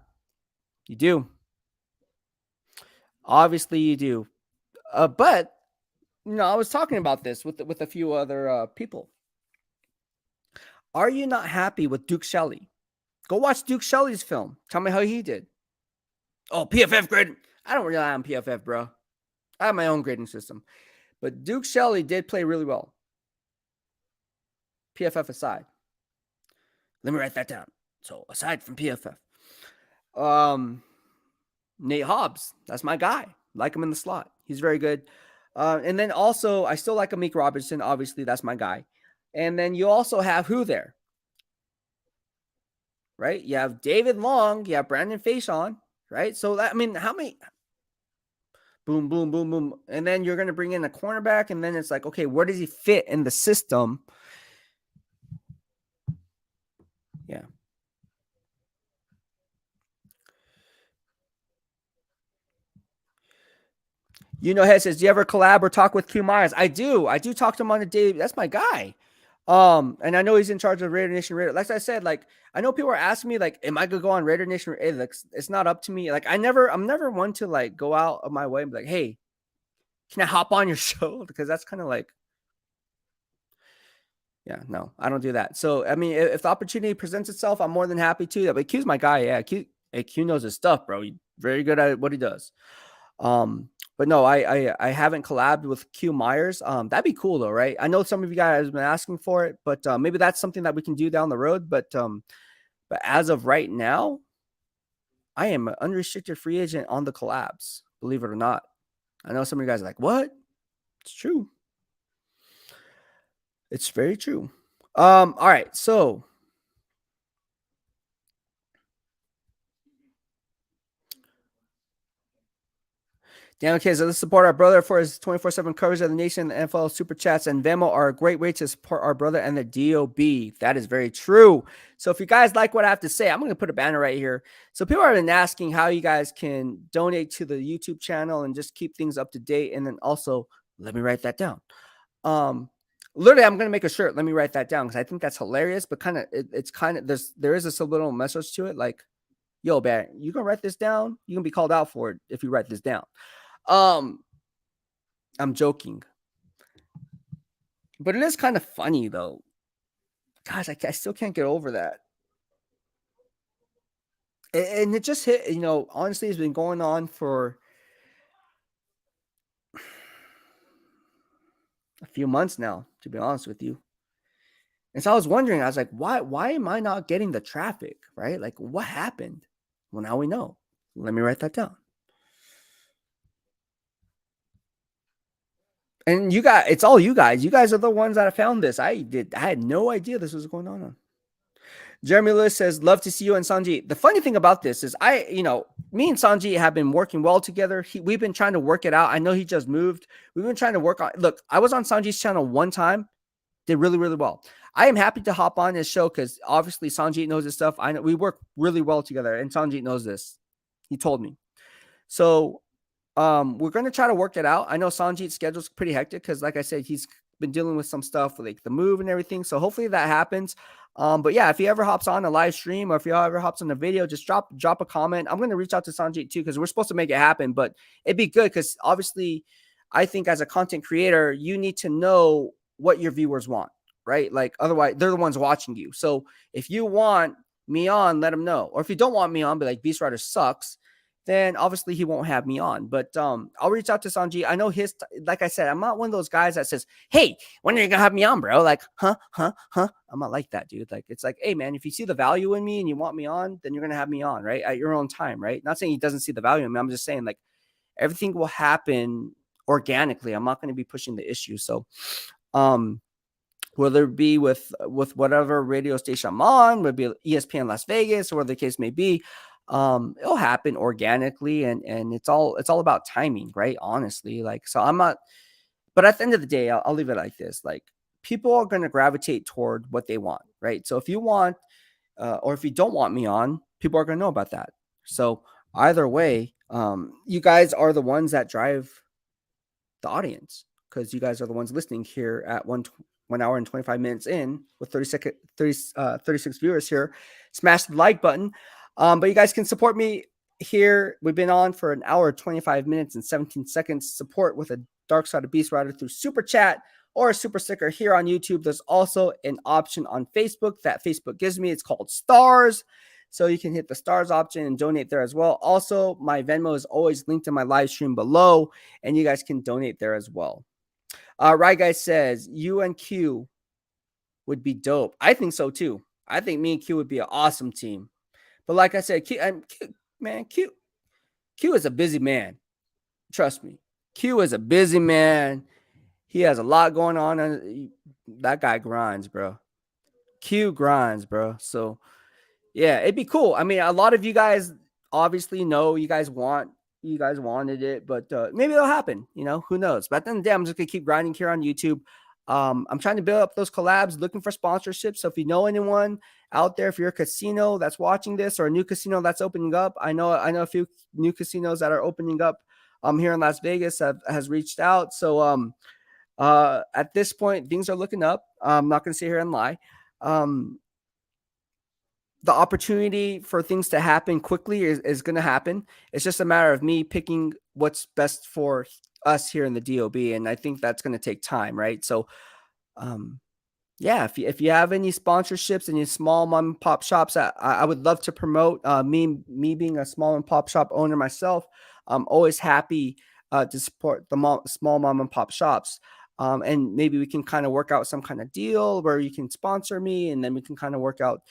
you do. Obviously, you do. But I was talking about this with a few other people. Are you not happy with Duke Shelley? Go watch Duke Shelley's film. Tell me how he did. Oh, PFF grade. I don't rely on PFF, bro. I have my own grading system. But Duke Shelley did play really well. PFF aside. Let me write that down. So aside from PFF. Nate Hobbs. That's my guy. Like him in the slot. He's very good. And then also, I still like Amik Robertson. Obviously, that's my guy. And then you also have who there? Right? You have David Long. You have Brandon Faison. Right? So, that, I mean, how many? Boom, boom, boom, boom. And then you're going to bring in a cornerback. And then it's like, okay, where does he fit in the system? Yeah. Head says, do you ever collab or talk with Q Myers? I do. I do talk to him on a daily. That's my guy. And I know he's in charge of Raider Nation Radio. Like I said, like, I know people are asking me, like, am I gonna go on Raider Nation Radio? Like, it's not up to me. Like, I'm never one to like go out of my way and be like, hey, can I hop on your show? Because that's kind of like, yeah, no, I don't do that. So, I mean, if the opportunity presents itself, I'm more than happy to. But Q's my guy. Yeah, Q knows his stuff, bro. He's very good at what he does. But no, I haven't collabed with Q Myers. That'd be cool though, right? I know some of you guys have been asking for it, but maybe that's something that we can do down the road. But as of right now, I am an unrestricted free agent on the collabs, believe it or not. I know some of you guys are like, what? It's true. It's very true. All right, so Daniel K says, let's support our brother for his 24/7 coverage of the nation. The NFL super chats and Venmo are a great way to support our brother and the DOB. That is very true. So if you guys like what I have to say, I'm going to put a banner right here. So people have been asking how you guys can donate to the YouTube channel and just keep things up to date. And then also, let me write that down. Literally, I'm going to make a shirt. Let me write that down because I think that's hilarious. But kind of, it's kind of there is a subliminal message to it. Like, yo, man, you gonna write this down? You can be called out for it if you write this down. I'm joking, but it is kind of funny though. Guys, I still can't get over that. And it just hit, honestly, it's been going on for a few months now, to be honest with you. And so I was wondering, I was like, why am I not getting the traffic, right? Like, what happened? Well, now we know. Let me write that down. And it's all you guys. You guys are the ones that have found this. I had no idea this was going on. Jeremy Lewis says, love to see you and Sanjit. The funny thing about this is me and Sanjit have been working well together. We've been trying to work it out. I know he just moved. We've been trying to work on, look, I was on Sanjit's channel one time, did really, really well. I am happy to hop on his show because obviously Sanjit knows his stuff. I know we work really well together and Sanjit knows this. He told me. So we're going to try to work it out. I know Sanjit's schedule's pretty hectic because, like I said, he's been dealing with some stuff like the move and everything. So hopefully that happens. But yeah, if he ever hops on a live stream or if he ever hops on a video, just drop a comment. I'm going to reach out to Sanjit too because we're supposed to make it happen. But it'd be good because obviously, I think as a content creator, you need to know what your viewers want, right? Like otherwise, they're the ones watching you. So if you want me on, let them know. Or if you don't want me on, be like BEASTwriter sucks. Then obviously he won't have me on. But I'll reach out to Sanjit. I know like I said, I'm not one of those guys that says, hey, when are you going to have me on, bro? Like, huh? I'm not like that, dude. Like, it's like, hey, man, if you see the value in me and you want me on, then you're going to have me on, right? At your own time, right? Not saying he doesn't see the value in me. I'm just saying, like, everything will happen organically. I'm not going to be pushing the issue. So, whether it be with whatever radio station I'm on, whether it be ESPN Las Vegas or whatever the case may be, It'll happen organically, and it's all about timing, right? Honestly, like, so I'm not. But at the end of the day, I'll leave it like this: like, people are going to gravitate toward what they want, right? So if you want, or if you don't want me on, people are going to know about that. So either way, you guys are the ones that drive the audience, because you guys are the ones listening here at 1 hour and 25 minutes in with 36 viewers here. Smash the like button. But you guys can support me here. We've been on for 1 hour, 25 minutes and 17 seconds. Support with a Dark Side of BEASTwriter through Super Chat or a super sticker here on YouTube. There's also an option on Facebook that Facebook gives me. It's called Stars. So you can hit the stars option and donate there as well. Also, my Venmo is always linked in my live stream below, and you guys can donate there as well. Right Guy says, you and Q would be dope. I think so too. I think me and Q would be an awesome team. But like I said, Q is a busy man. Trust me. Q is a busy man. He has a lot going on. And that guy grinds, bro. Q grinds, bro. So yeah, it'd be cool. I mean, a lot of you guys obviously know you guys wanted it, but maybe it'll happen. Who knows? But at the end of the day, I'm just gonna keep grinding here on YouTube. I'm trying to build up those collabs, looking for sponsorships. So if you know anyone out there, if you're a casino that's watching this or a new casino that's opening up, I know a few new casinos that are opening up here in Las Vegas has reached out. So at this point, things are looking up. I'm not gonna sit here and lie. The opportunity for things to happen quickly is going to happen. It's just a matter of me picking what's best for us here in the DOB. And I think that's going to take time. Right. So, yeah, if you have any sponsorships, any small mom and pop shops, I would love to promote. Me being a small and pop shop owner myself, I'm always happy to support the small mom and pop shops. And maybe we can kind of work out some kind of deal where you can sponsor me, and then we can kind of work out,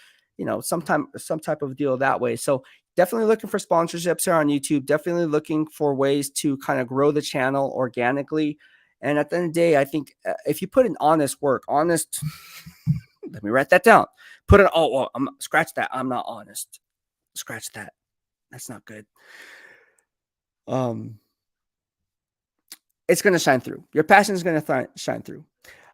some type of deal that way. So definitely looking for sponsorships here on YouTube. Definitely looking for ways to kind of grow the channel organically. And at the end of the day, I think if you put in honest work, let me write that down. Scratch that. I'm not honest. Scratch that. That's not good. It's going to shine through. Your passion is going to shine through.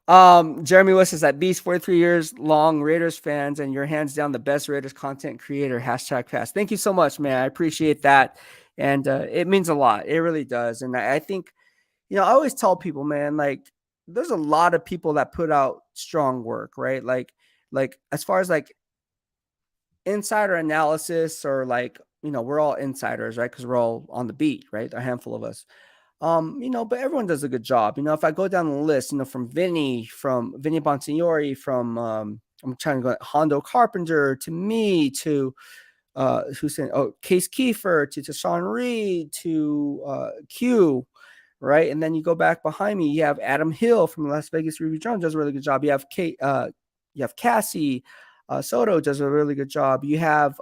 Jeremy West says that Beast 43 years long Raiders fans, and you're hands down the best Raiders content creator. #pass. Thank you so much, man. I appreciate that. And it means a lot. It really does. And I think, I always tell people, man, like, there's a lot of people that put out strong work, right? Like as far as like insider analysis, or like, we're all insiders, right? Because we're all on the beat, right? A handful of us. But everyone does a good job. If I go down the list, from Vinny Bonsignori, from I'm trying to go Hondo Carpenter, to me, to Case Kiefer, to Sean Reed, to Q, right? And then you go back behind me, you have Adam Hill from Las Vegas Review Journal, does a really good job. You have Cassie Soto, does a really good job. You have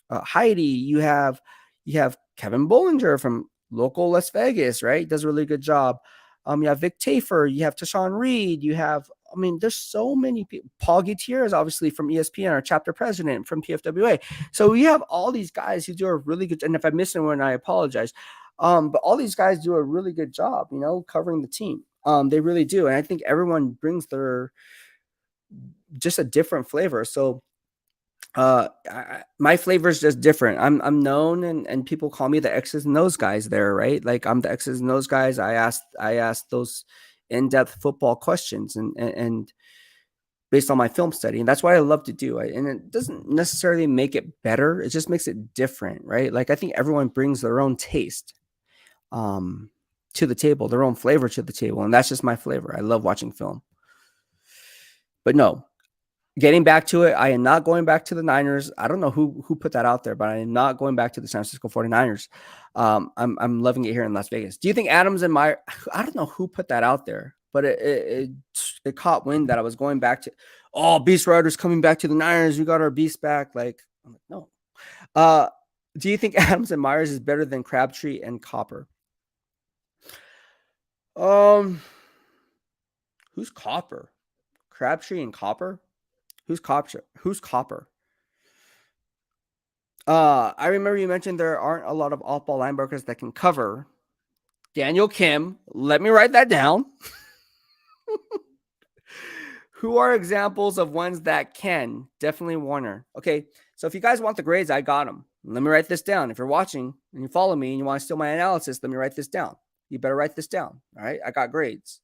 Heidi. You have Kevin Bollinger from local Las Vegas, right? Does a really good job. You have Vic Tafer, you have Tashawn Reed, you have, there's so many people. Paul Gutierrez, obviously from ESPN, our chapter president from PFWA. So we have all these guys who do a really good, and if I miss anyone, I apologize. But all these guys do a really good job, covering the team. They really do. And I think everyone brings just a different flavor. So my flavor is just different. I'm known, and people call me the X's and O's guys there, right? Like, I'm the X's and O's guys. I asked those in-depth football questions, and based on my film study, and that's what I love to do. And it doesn't necessarily make it better; it just makes it different, right? Like, I think everyone brings their own taste to the table, their own flavor to the table, and that's just my flavor. I love watching film. But no, getting back to it, I am not going back to the Niners. I don't know who put that out there, but I am not going back to the San Francisco 49ers. I'm loving it here in Las Vegas. Do you think Adams and Meyer? I don't know who put that out there, but it caught wind that I was going back to. Oh, BEASTwriter's coming back to the Niners. We got our Beast back. Like, I'm like, no. Do you think Adams and Myers is better than Crabtree and Copper? Who's Copper? Crabtree and Copper? Who's Copper? I remember you mentioned there aren't a lot of off-ball linebackers that can cover. Daniel Kim, let me write that down. Who are examples of ones that can? Definitely Warner. Okay, so if you guys want the grades, I got them. Let me write this down. If you're watching and you follow me and you want to steal my analysis, let me write this down. You better write this down. All right, I got grades.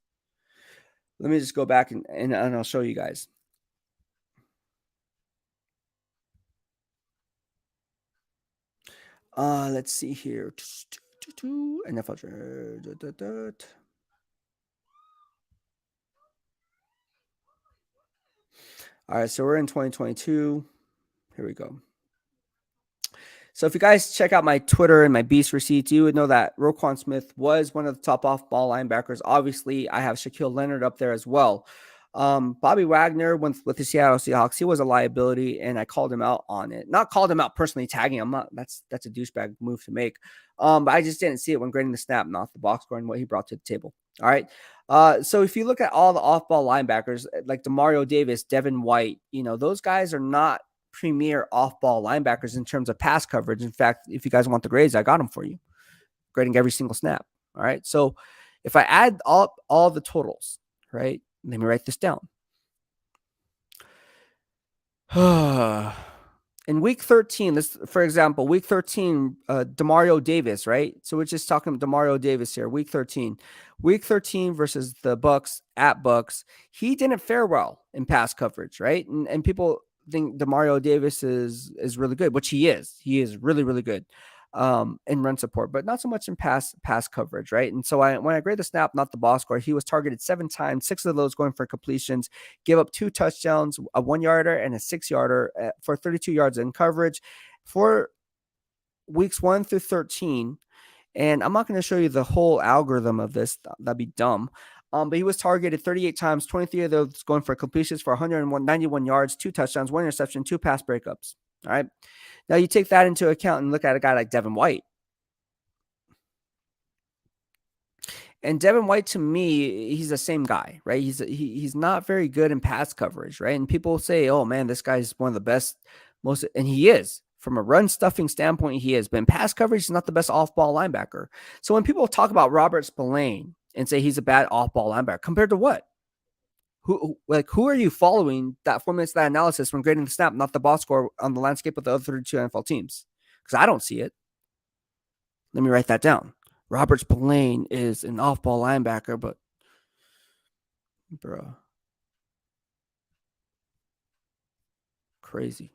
Let me just go back and I'll show you guys. Let's see here. NFL. All right, so we're in 2022. Here we go. So if you guys check out my Twitter and my Beast receipts, you would know that Roquan Smith was one of the top off-ball linebackers. Obviously, I have Shaquille Leonard up there as well. Bobby Wagner with the Seattle Seahawks, he was a liability, and I called him out on it. Not called him out personally, tagging him. That's a douchebag move to make. But I just didn't see it when grading the snap, not the box score and what he brought to the table. All right. So if you look at all the off-ball linebackers like Demario Davis, Devin White, those guys are not premier off-ball linebackers in terms of pass coverage. In fact, if you guys want the grades, I got them for you, grading every single snap. All right. So if I add up all the totals, right, let me write this down. In week 13, this, for example, week 13, Demario Davis, right? So we're just talking Demario Davis here. Week 13 versus the Bucks at Bucks. He didn't fare well in pass coverage, right? And people think Demario Davis is really good, which he is. He is really, really good in run support, but not so much in pass coverage, right? And so when I grade the snap, not the box score, he was targeted 7 times, 6 of those going for completions, gave up 2 touchdowns, a 1-yarder and a 6-yarder for 32 yards in coverage for weeks 1 through 13. And I'm not going to show you the whole algorithm of this. That'd be dumb. But he was targeted 38 times, 23 of those going for completions for 191 yards, 2 touchdowns, 1 interception, 2 pass breakups. All right. Now you take that into account and look at a guy like Devin White. And Devin White, to me, he's the same guy, right? He's not very good in pass coverage, right? And people say, "Oh man, this guy's one of the best, most," and he is from a run stuffing standpoint. He is, but in pass coverage, he's not the best off-ball linebacker. So when people talk about Robert Spillane and say he's a bad off-ball linebacker, compared to what? Who are you following that formulates that analysis when grading the snap, not the box score on the landscape of the other 32 NFL teams? Because I don't see it. Let me write that down. Robert Spillane is an off-ball linebacker, but bro, crazy.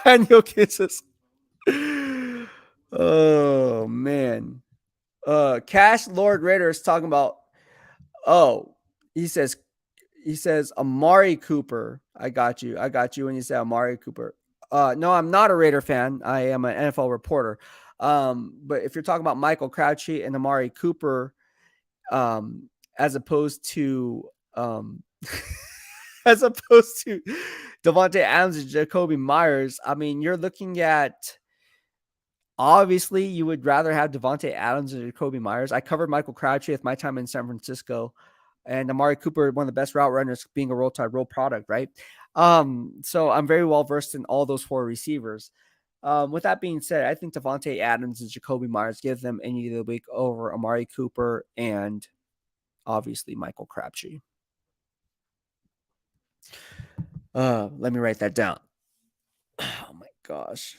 And he'll kiss us. Oh man. Cash Lord Raider is talking about. Oh, he says Amari Cooper. I got you when you say Amari Cooper. No, I'm not a Raider fan. I am an NFL reporter. But if you're talking about Michael Crabtree and Amari Cooper, as opposed to as opposed to Davante Adams and Jacoby Myers, I mean, you're looking at. Obviously, you would rather have Davante Adams or Jacoby Myers. I covered Michael Crabtree with my time in San Francisco, and Amari Cooper, one of the best route runners, being a Roll Tide roll product, right? So I'm very well versed in all those 4 receivers. With that being said, I think Davante Adams and Jacoby Myers give them any of the week over Amari Cooper and obviously Michael Crabtree. Let me write that down. Oh my gosh.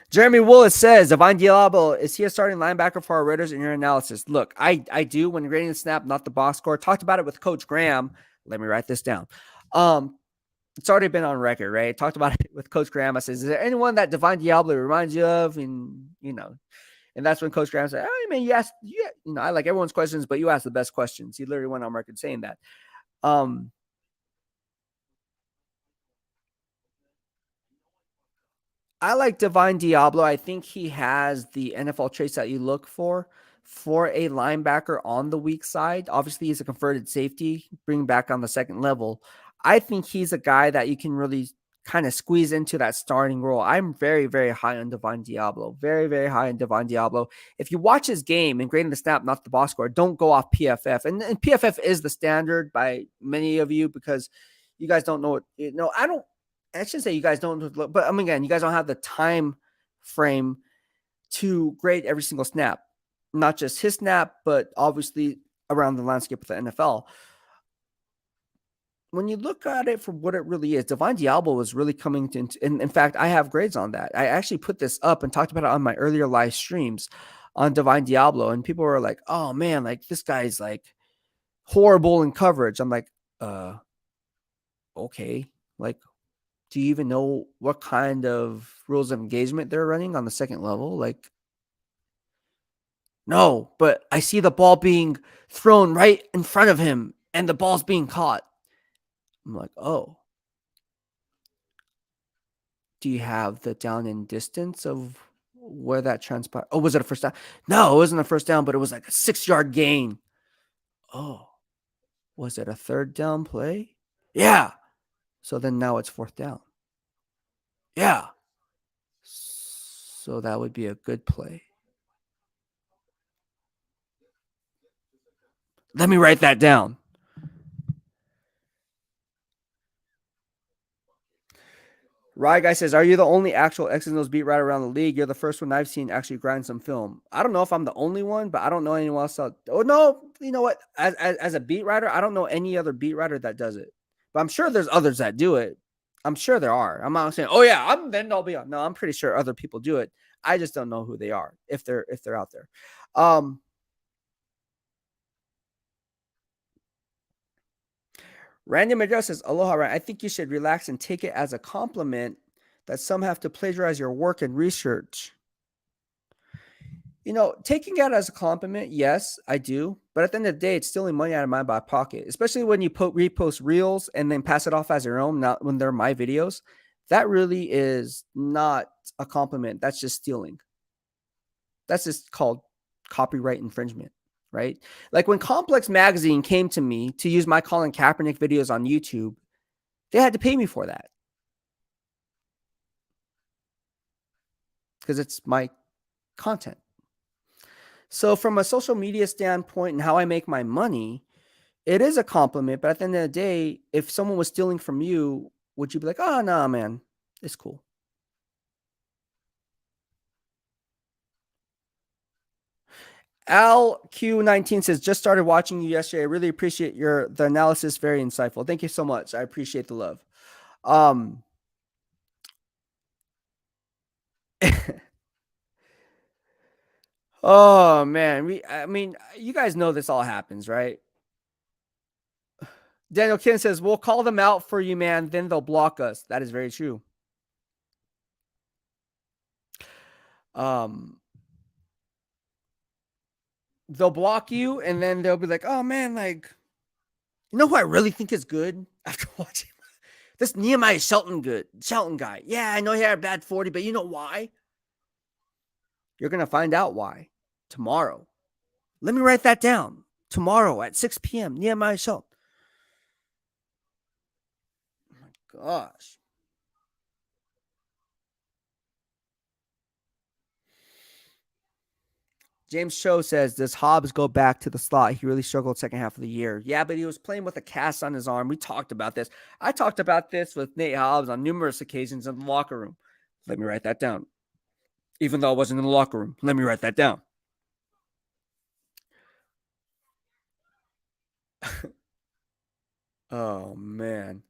Jeremy Willis says, Divine Diablo, is he a starting linebacker for our Raiders in your analysis? Look, I do when grading the snap, not the box score. Talked about it with Coach Graham. Let me write this down. It's already been on record, right? I talked about it with Coach Graham. I said, is there anyone that Divine Diablo reminds you of? And, and that's when Coach Graham said, oh, man, you asked, I like everyone's questions, but you asked the best questions. He literally went on record saying that. I like Divine Diablo. I think he has the NFL traits that you look for a linebacker on the weak side. Obviously, he's a converted safety, bring back on the second level. I think he's a guy that you can really kind of squeeze into that starting role. I'm very, very high on Divine Diablo. Very, very high on Divine Diablo. If you watch his game and grading the snap, not the box score, don't go off PFF. And PFF is the standard by many of you because you guys don't know what, I shouldn't say you guys don't, but again, you guys don't have the time frame to grade every single snap, not just his snap, but obviously around the landscape of the NFL. When you look at it for what it really is, Divine Diablo was really coming to, in fact, I have grades on that. I actually put this up and talked about it on my earlier live streams on Divine Diablo, and people were like, oh man, like this guy's like horrible in coverage. I'm like, okay, like, do you even know what kind of rules of engagement they're running on the second level? Like, no, but I see the ball being thrown right in front of him and the ball's being caught. I'm like, oh, do you have the down and distance of where that transpired? Oh, was it a first down? No, it wasn't a first down, but it was like a 6-yard gain. Oh, was it a third down play? Yeah. So then now it's fourth down. Yeah. So that would be a good play. Let me write that down. Rye Guy says, are you the only actual X's and O's beat writer around the league? You're the first one I've seen actually grind some film. I don't know if I'm the only one, but I don't know anyone else. Oh, no. You know what? As a beat writer, I don't know any other beat writer that does it. But I'm sure there's others that do it. I'm sure there are. I'm not saying, oh, yeah, I'll be on. No, I'm pretty sure other people do it. I just don't know who they are if they're out there. Randy Madrid says, aloha, Ryan. I think you should relax and take it as a compliment that some have to plagiarize your work and research. Taking it as a compliment, yes, I do. But at the end of the day, it's stealing money out of my back pocket, especially when you repost reels and then pass it off as your own, not when they're my videos. That really is not a compliment. That's just stealing. That's just called copyright infringement. Right? Like when Complex Magazine came to me to use my Colin Kaepernick videos on YouTube, they had to pay me for that. Because it's my content. So from a social media standpoint and how I make my money, it is a compliment. But at the end of the day, if someone was stealing from you, would you be like, oh, no, man, it's cool. Al Q19 says, just started watching you yesterday. I really appreciate the analysis. Very insightful. Thank you so much. I appreciate the love. Oh man. You guys know this all happens, right? Daniel Kin says, we'll call them out for you, man. Then they'll block us. That is very true. They'll block you and then they'll be like, oh man, like, you know who I really think is good after watching this Nehemiah Shelton guy. Yeah, I know he had a bad 40, but you know why? You're going to find out why tomorrow. Let me write that down. Tomorrow at 6 p.m., Nehemiah Shelton. Oh my gosh. James Cho says, does Hobbs go back to the slot? He really struggled second half of the year. Yeah, but he was playing with a cast on his arm. We talked about this. I talked about this with Nate Hobbs on numerous occasions in the locker room. Let me write that down. Even though I wasn't in the locker room, let me write that down. Oh, man.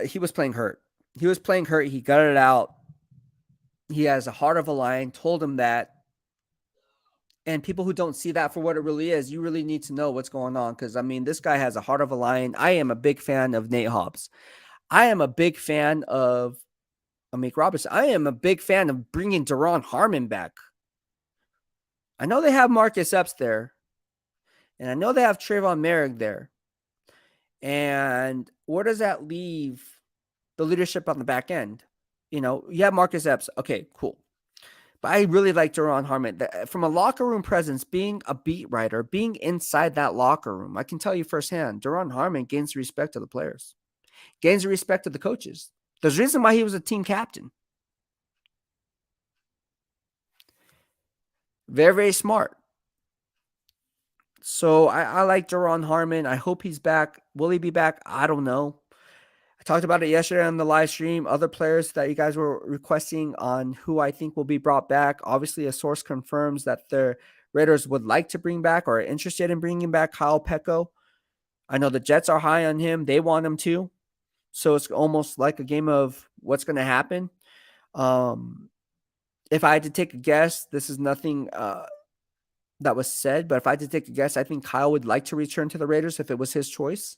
He was playing hurt. He got it out. He has a heart of a lion, told him that. And people who don't see that for what it really is, you really need to know what's going on. Because, this guy has a heart of a lion. I am a big fan of Nate Hobbs. I am a big fan of Amik Robertson. I am a big fan of bringing Deron Harmon back. I know they have Marcus Epps there. And I know they have Trayvon Merrick there. And where does that leave the leadership on the back end? You have Marcus Epps. Okay, cool. But I really like Deron Harmon. From a locker room presence, being a beat writer, being inside that locker room, I can tell you firsthand, Deron Harmon gains the respect of the players, gains the respect of the coaches. There's a reason why he was a team captain. Very, very smart. So I like Jaron Harmon. I hope he's back. Will he be back? I don't know. I talked about it yesterday on the live stream. Other players that you guys were requesting on who I think will be brought back. Obviously, a source confirms that the Raiders would like to bring back or are interested in bringing back Kyle Peko. I know the Jets are high on him. They want him too. So it's almost like a game of what's going to happen. If I had to take a guess, this is nothing that was said, but if I had to take a guess, I think Kyle would like to return to the Raiders if it was his choice.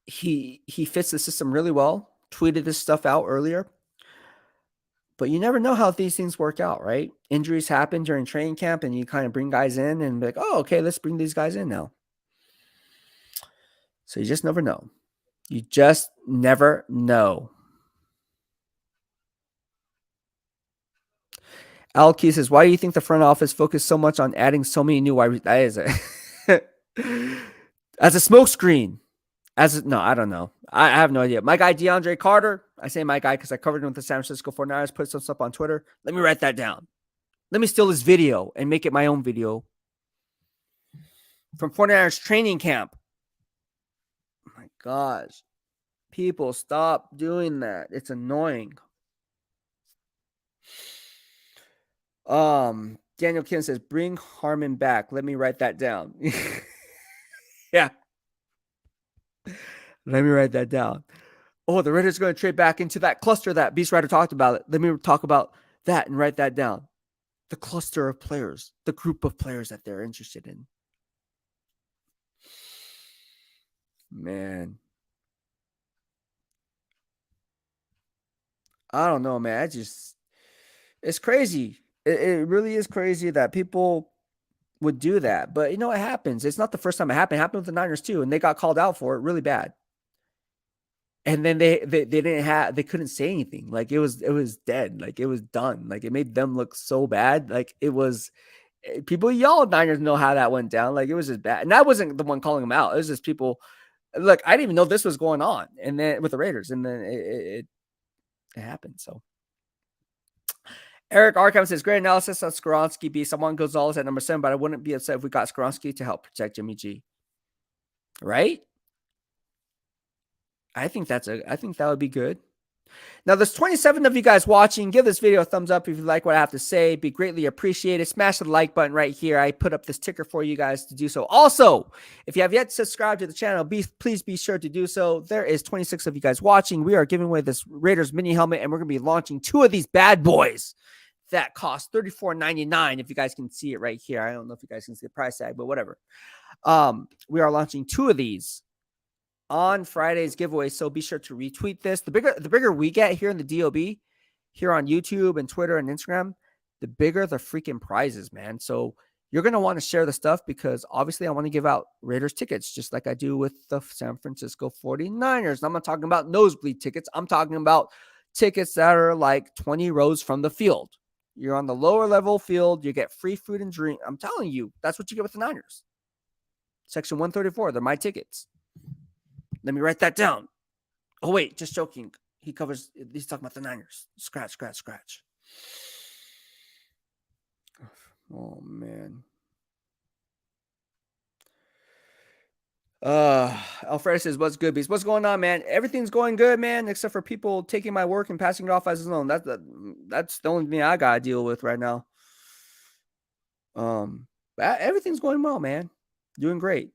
He fits the system really well. Tweeted this stuff out earlier. But you never know how these things work out, right? Injuries happen during training camp and you kind of bring guys in and be like, oh, okay, let's bring these guys in now. So you just never know. You just never know. Al Key says, why do you think the front office focused so much on adding so many new wide receivers? That is as a smokescreen. No, I don't know. I have no idea. My guy DeAndre Carter. I say my guy because I covered him with the San Francisco 49ers, put some stuff on Twitter. Let me write that down. Let me steal his video and make it my own video from 49ers training camp. Oh my gosh. People, stop doing that. It's annoying. Daniel Kim says, bring Harmon back. Let me write that down. Yeah. Let me write that down. Oh, the Raiders are going to trade back into that cluster that BEASTwriter talked about. Let me talk about that and write that down. The cluster of players, the group of players that they're interested in. Man. I don't know, man. It's crazy. It really is crazy that people would do that. But, it happens. It's not the first time it happened. It happened with the Niners, too. And they got called out for it really bad. And then they couldn't say anything. Like it was dead. Like it was done. Like it made them look so bad. Like it was, people yelled. Niners know how that went down. Like it was just bad. And I wasn't the one calling them out. It was just people. Look, I didn't even know this was going on. And then with the Raiders, and then it happened. So Eric Arkham says, great analysis on Skoronski. Be someone Gonzalez at number 7, but I wouldn't be upset if we got Skoronski to help protect Jimmy G. Right? I think that would be good. Now, there's 27 of you guys watching. Give this video a thumbs up if you like what I have to say. Be greatly appreciated. Smash the like button right here. I put up this ticker for you guys to do so. Also, if you have yet subscribed to the channel, please be sure to do so. There is 26 of you guys watching. We are giving away this Raiders mini helmet, and we're going to be launching 2 of these bad boys that cost $34.99. If you guys can see it right here. I don't know if you guys can see the price tag, but whatever. We are launching 2 of these on Friday's giveaway, so be sure to retweet this. The bigger we get here in the DOB, here on YouTube and Twitter and Instagram, the bigger the freaking prizes, man. So you're going to want to share the stuff because obviously I want to give out Raiders tickets just like I do with the San Francisco 49ers. I'm not talking about nosebleed tickets. I'm talking about tickets that are like 20 rows from the field. You're on the lower level field. You get free food and drink. I'm telling you, that's what you get with the Niners. Section 134, they're my tickets. Let me write that down. Oh, wait, just joking. He's talking about the Niners. Scratch. Oh, man. Alfredo says, what's good, Beast? What's going on, man? Everything's going good, man, except for people taking my work and passing it off as his own. That's the only thing I got to deal with right now. Everything's going well, man. Doing great.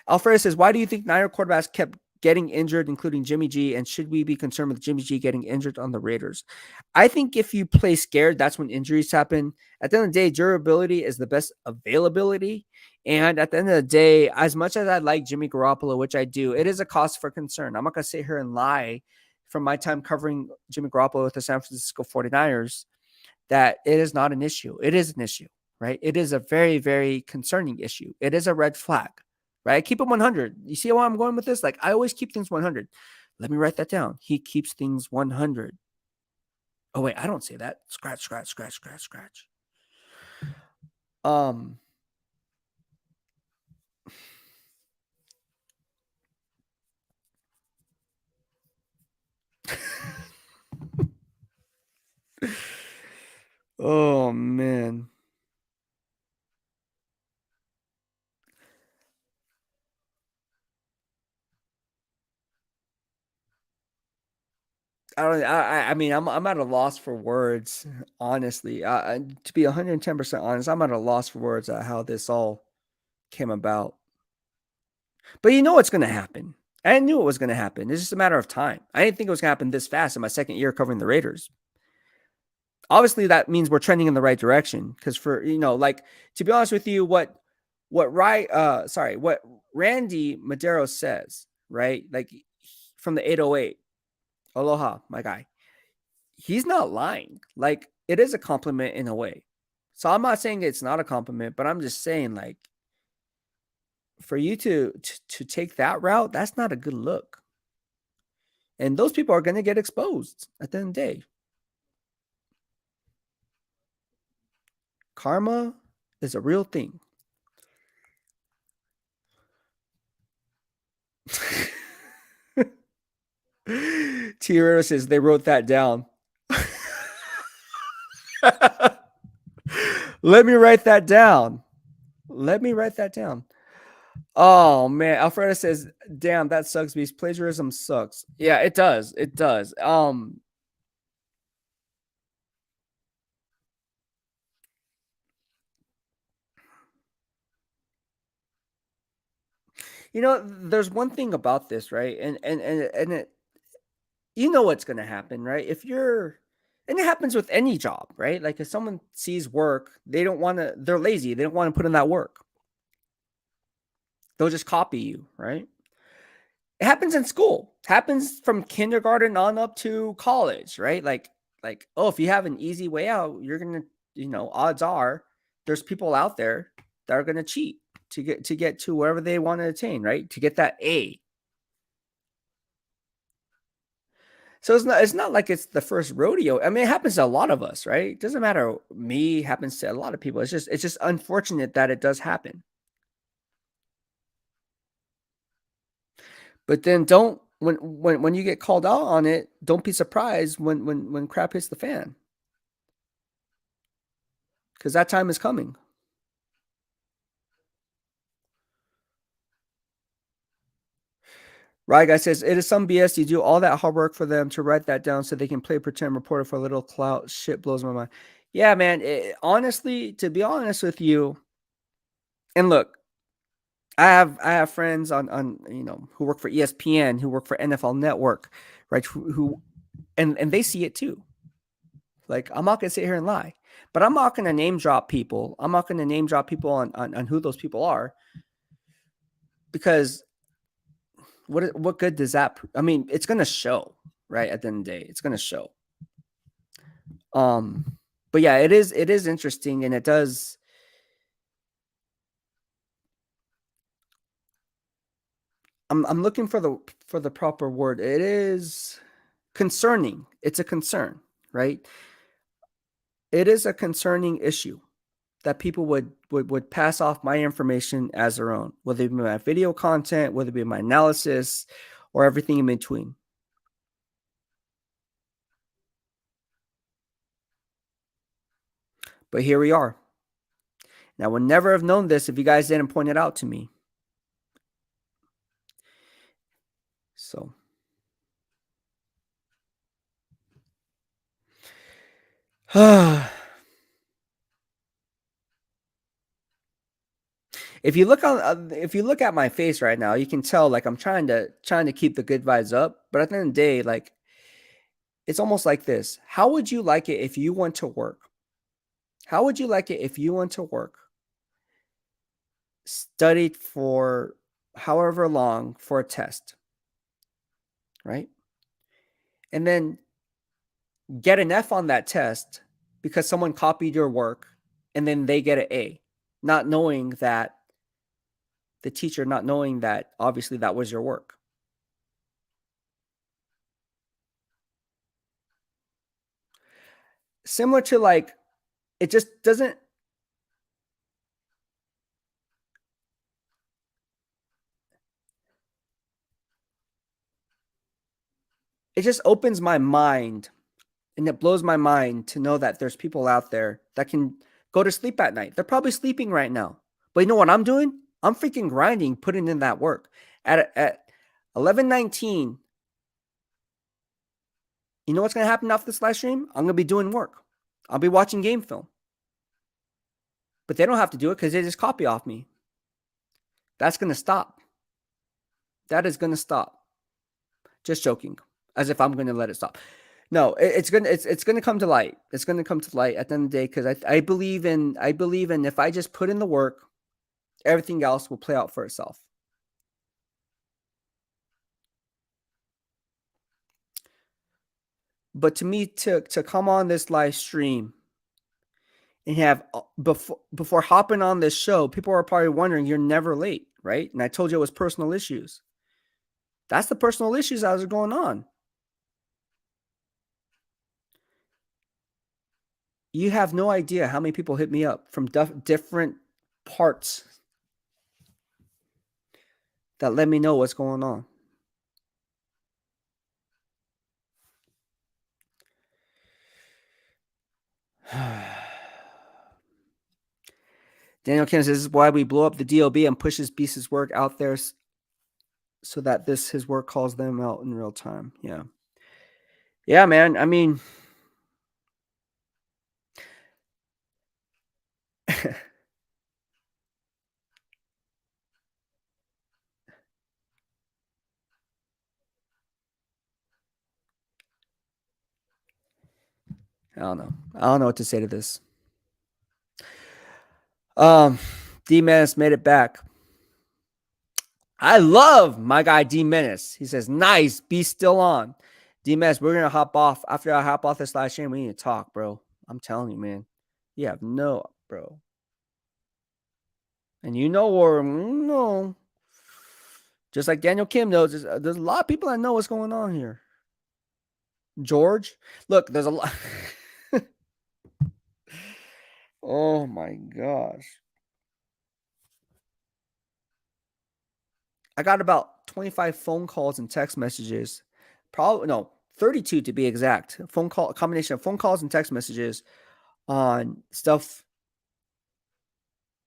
Alfredo says, why do you think Niner quarterbacks kept getting injured, including Jimmy G, and should we be concerned with Jimmy G getting injured on the Raiders? I think if you play scared, that's when injuries happen. At the end of the day, durability is the best availability. And at the end of the day, as much as I like Jimmy Garoppolo, which I do, it is a cause for concern. I'm not going to sit here and lie from my time covering Jimmy Garoppolo with the San Francisco 49ers that it is not an issue. It is an issue, right? It is a very, very concerning issue. It is a red flag. Right? I keep it 100. You see how I'm going with this? Like, I always keep things 100. Let me write that down. He keeps things 100. Oh, wait, I don't say that. Scratch. I mean, I'm at a loss for words, honestly. To be 110% honest, I'm at a loss for words at how this all came about. But you know what's going to happen. I knew it was going to happen. It's just a matter of time. I didn't think it was going to happen this fast in my second year covering the Raiders. Obviously, that means we're trending in the right direction. Because for like, to be honest with you, what Randy Madero says, right? Like from the 808, aloha, my guy. He's not lying. Like, it is a compliment in a way. So I'm not saying it's not a compliment, but I'm just saying, like, for you to take that route, that's not a good look. And those people are going to get exposed at the end of the day. Karma is a real thing. T-Rero says they wrote that down. Let me write that down. Oh man, Alfredo says, "Damn, that sucks. Because plagiarism sucks." Yeah, it does. It does. There's one thing about this, right? And it, what's going to happen, right? And it happens with any job, right? Like if someone sees work, they're lazy. They don't want to put in that work. They'll just copy you, right? It happens in school. It happens from kindergarten on up to college, right? Like, oh, if you have an easy way out, you're going to, odds are there's people out there that are going to cheat to get to wherever they want to attain, right? To get that A. So it's not like it's the first rodeo. I mean, it happens to a lot of us, right? It doesn't matter. Me, happens to a lot of people. It's just unfortunate that it does happen. But then when you get called out on it, don't be surprised when crap hits the fan. Because that time is coming. Right, guy says it is some BS. You do all that hard work for them to write that down so they can play pretend reporter for a little clout. Shit blows my mind. Yeah, man. Honestly, to be honest with you, and look, I have friends on who work for ESPN, who work for NFL Network, right? Who and they see it too. Like, I'm not gonna sit here and lie, but I'm not gonna name drop people. I'm not gonna name drop people on who those people are, because what good does that? I mean, it's gonna show, right? At the end of the day, it's gonna show. But yeah, it is interesting, and it does. I'm looking for the proper word. It is concerning. It's a concern, right? It is a concerning issue that people would pass off my information as their own, whether it be my video content, whether it be my analysis, or everything in between. But here we are. And I would never have known this if you guys didn't point it out to me. So if you look at my face right now, you can tell, like, I'm trying to keep the good vibes up. But at the end of the day, like, it's almost like this. How would you like it if you went to work? How would you like it if you went to work, studied for however long for a test, right? And then get an F on that test because someone copied your work, and then they get an A, not knowing that the teacher, not knowing that obviously that was your work. Similar to, like, it just doesn't. It just opens my mind, and it blows my mind to know that there's people out there that can go to sleep at night. They're probably sleeping right now. But you know what I'm doing? I'm freaking grinding, putting in that work. At 11:19, You know what's going to happen after this live stream? I'm going to be doing work. I'll be watching game film. But they don't have to do it because they just copy off me. That's going to stop. That is going to stop. Just joking. As if I'm going to let it stop. No, it's gonna come to light. It's gonna come to light at the end of the day because I believe in if I just put in the work, everything else will play out for itself. But to me, to come on this live stream and have before hopping on this show, people are probably wondering, you're never late, right? And I told you it was personal issues. That's the personal issues that was going on. You have no idea how many people hit me up from different parts that let me know what's going on. Daniel Kim says, this is why we blow up the DOB and pushes Beast's work out there so that his work calls them out in real time. Yeah. Yeah, man. I mean, I don't know. I don't know what to say to this. D Menace made it back. I love my guy D Menace. He says, nice, be still on. D Menace, we're gonna hop off. After I hop off this live stream, we need to talk, bro. I'm telling you, man. You have no, bro. And you know, or no. Just like Daniel Kim knows, there's a lot of people that know what's going on here. George, look, there's a lot. Oh my gosh. I got about 25 phone calls and text messages. Probably, no, 32 to be exact. A combination of phone calls and text messages on stuff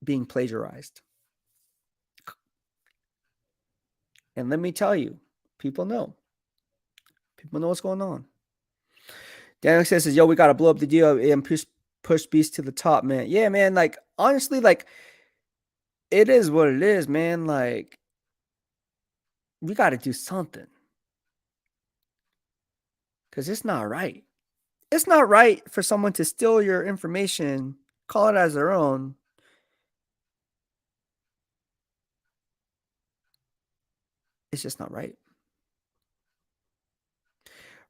being plagiarized. And let me tell you, people know. People know what's going on. Daniel says, yo, we got to blow up the deal and push Beast to the top, man. Yeah, man. Like, honestly, like, it is what it is, man. Like, we got to do something. Because it's not right. It's not right for someone to steal your information, call it as their own. It's just not right.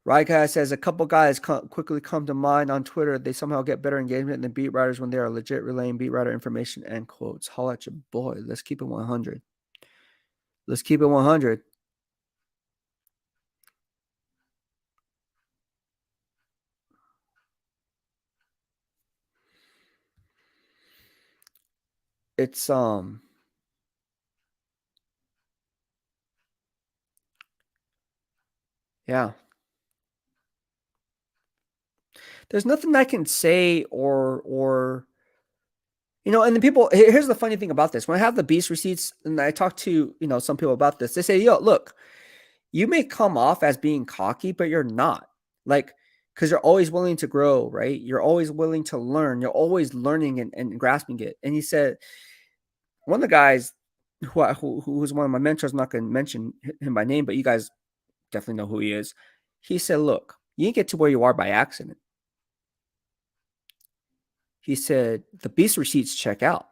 Rykai says a couple guys quickly come to mind on Twitter. They somehow get better engagement than beat writers when they are legit relaying beat writer information and quotes. Holla at your boy. Let's keep it 100. Let's keep it 100. It's yeah. There's nothing I can say or you know, and the people, here's the funny thing about this. When I have the Beast receipts and I talk to, you know, some people about this, they say, yo, look, you may come off as being cocky, but you're not. Like, because you're always willing to grow, right? You're always willing to learn. You're always learning and grasping it. And he said, one of the guys who was one of my mentors, I'm not going to mention him by name, but you guys definitely know who he is. He said, look, you didn't get to where you are by accident. He said, the Beast receipts check out.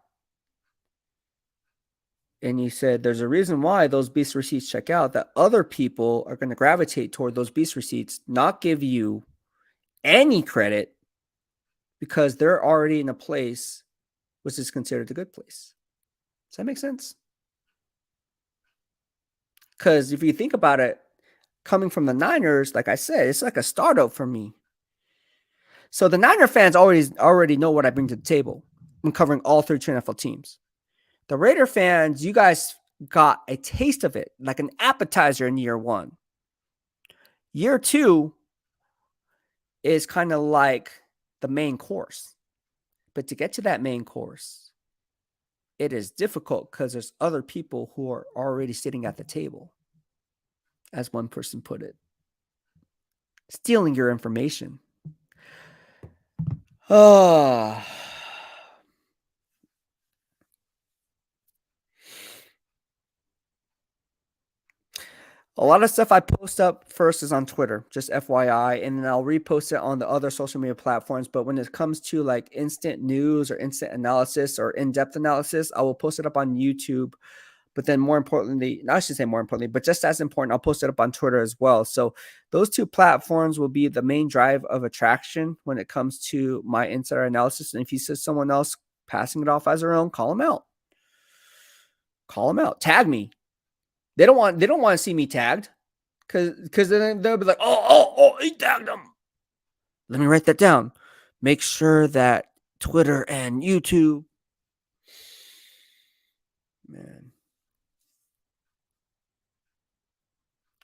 And he said, there's a reason why those Beast receipts check out, that other people are going to gravitate toward those Beast receipts, not give you any credit because they're already in a place which is considered a good place. Does that make sense? Because if you think about it, coming from the Niners, like I said, it's like a startup for me. So the Niner fans already know what I bring to the table. I'm covering all 32 NFL teams. The Raider fans, you guys got a taste of it, like an appetizer in year one. Year two is kind of like the main course. But to get to that main course, it is difficult because there's other people who are already sitting at the table, as one person put it. stealing your information. Oh. A lot of stuff I post up first is on Twitter, just FYI, and then I'll repost it on the other social media platforms. But when it comes to like instant news or instant analysis or in-depth analysis, I will post it up on YouTube. But then more importantly, I should say more importantly, but just as important, I'll post it up on Twitter as well. So those two platforms will be the main drive of attraction when it comes to my insider analysis. And if you see someone else passing it off as their own, call them out. Call them out. Tag me. They don't want to see me tagged. Because then they'll be like, oh, he tagged them. Let me write that down. Make sure that Twitter and YouTube. Man.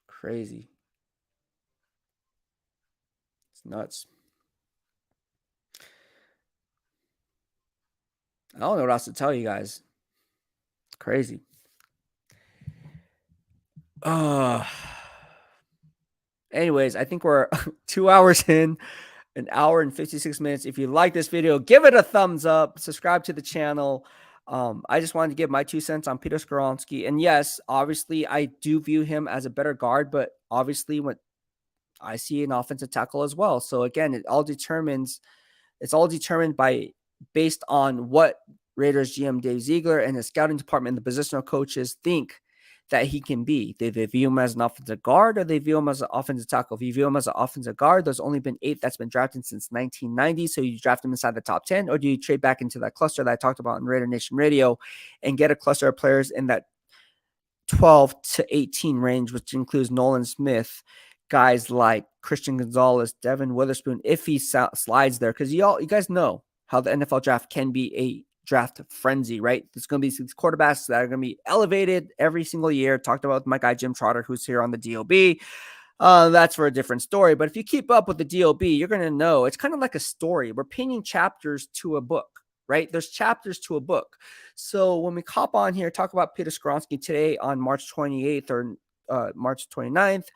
Crazy. It's nuts. I don't know what else to tell you guys. It's crazy. Anyways, I think we're 2 hours in, an hour and 56 minutes. If you like this video, give it a thumbs up, subscribe to the channel. I just wanted to give my 2 cents on Peter Skoronski. And yes, obviously, I do view him as a better guard, but obviously, when I see an offensive tackle as well. So again, it's all determined by based on what Raiders GM Dave Ziegler and his scouting department and the positional coaches think that he can be. They view him as an offensive guard or they view him as an offensive tackle. If you view him as an offensive guard, there's only been 8 that's been drafted since 1990. So you draft him inside the top 10, or do you trade back into that cluster that I talked about on Raider Nation Radio and get a cluster of players in that 12 to 18 range, which includes Nolan Smith, guys like Christian Gonzalez, Devin Witherspoon, if he slides there, because you guys know how the NFL draft can be a draft frenzy, right? There's going to be these quarterbacks that are going to be elevated every single year. Talked about my guy Jim Trotter, who's here on the DOB. That's for a different story. But if you keep up with the DOB, you're going to know it's kind of like a story. We're painting chapters to a book, right? There's chapters to a book. So when we hop on here, talk about Peter Skoronski today on March 28th or March 29th,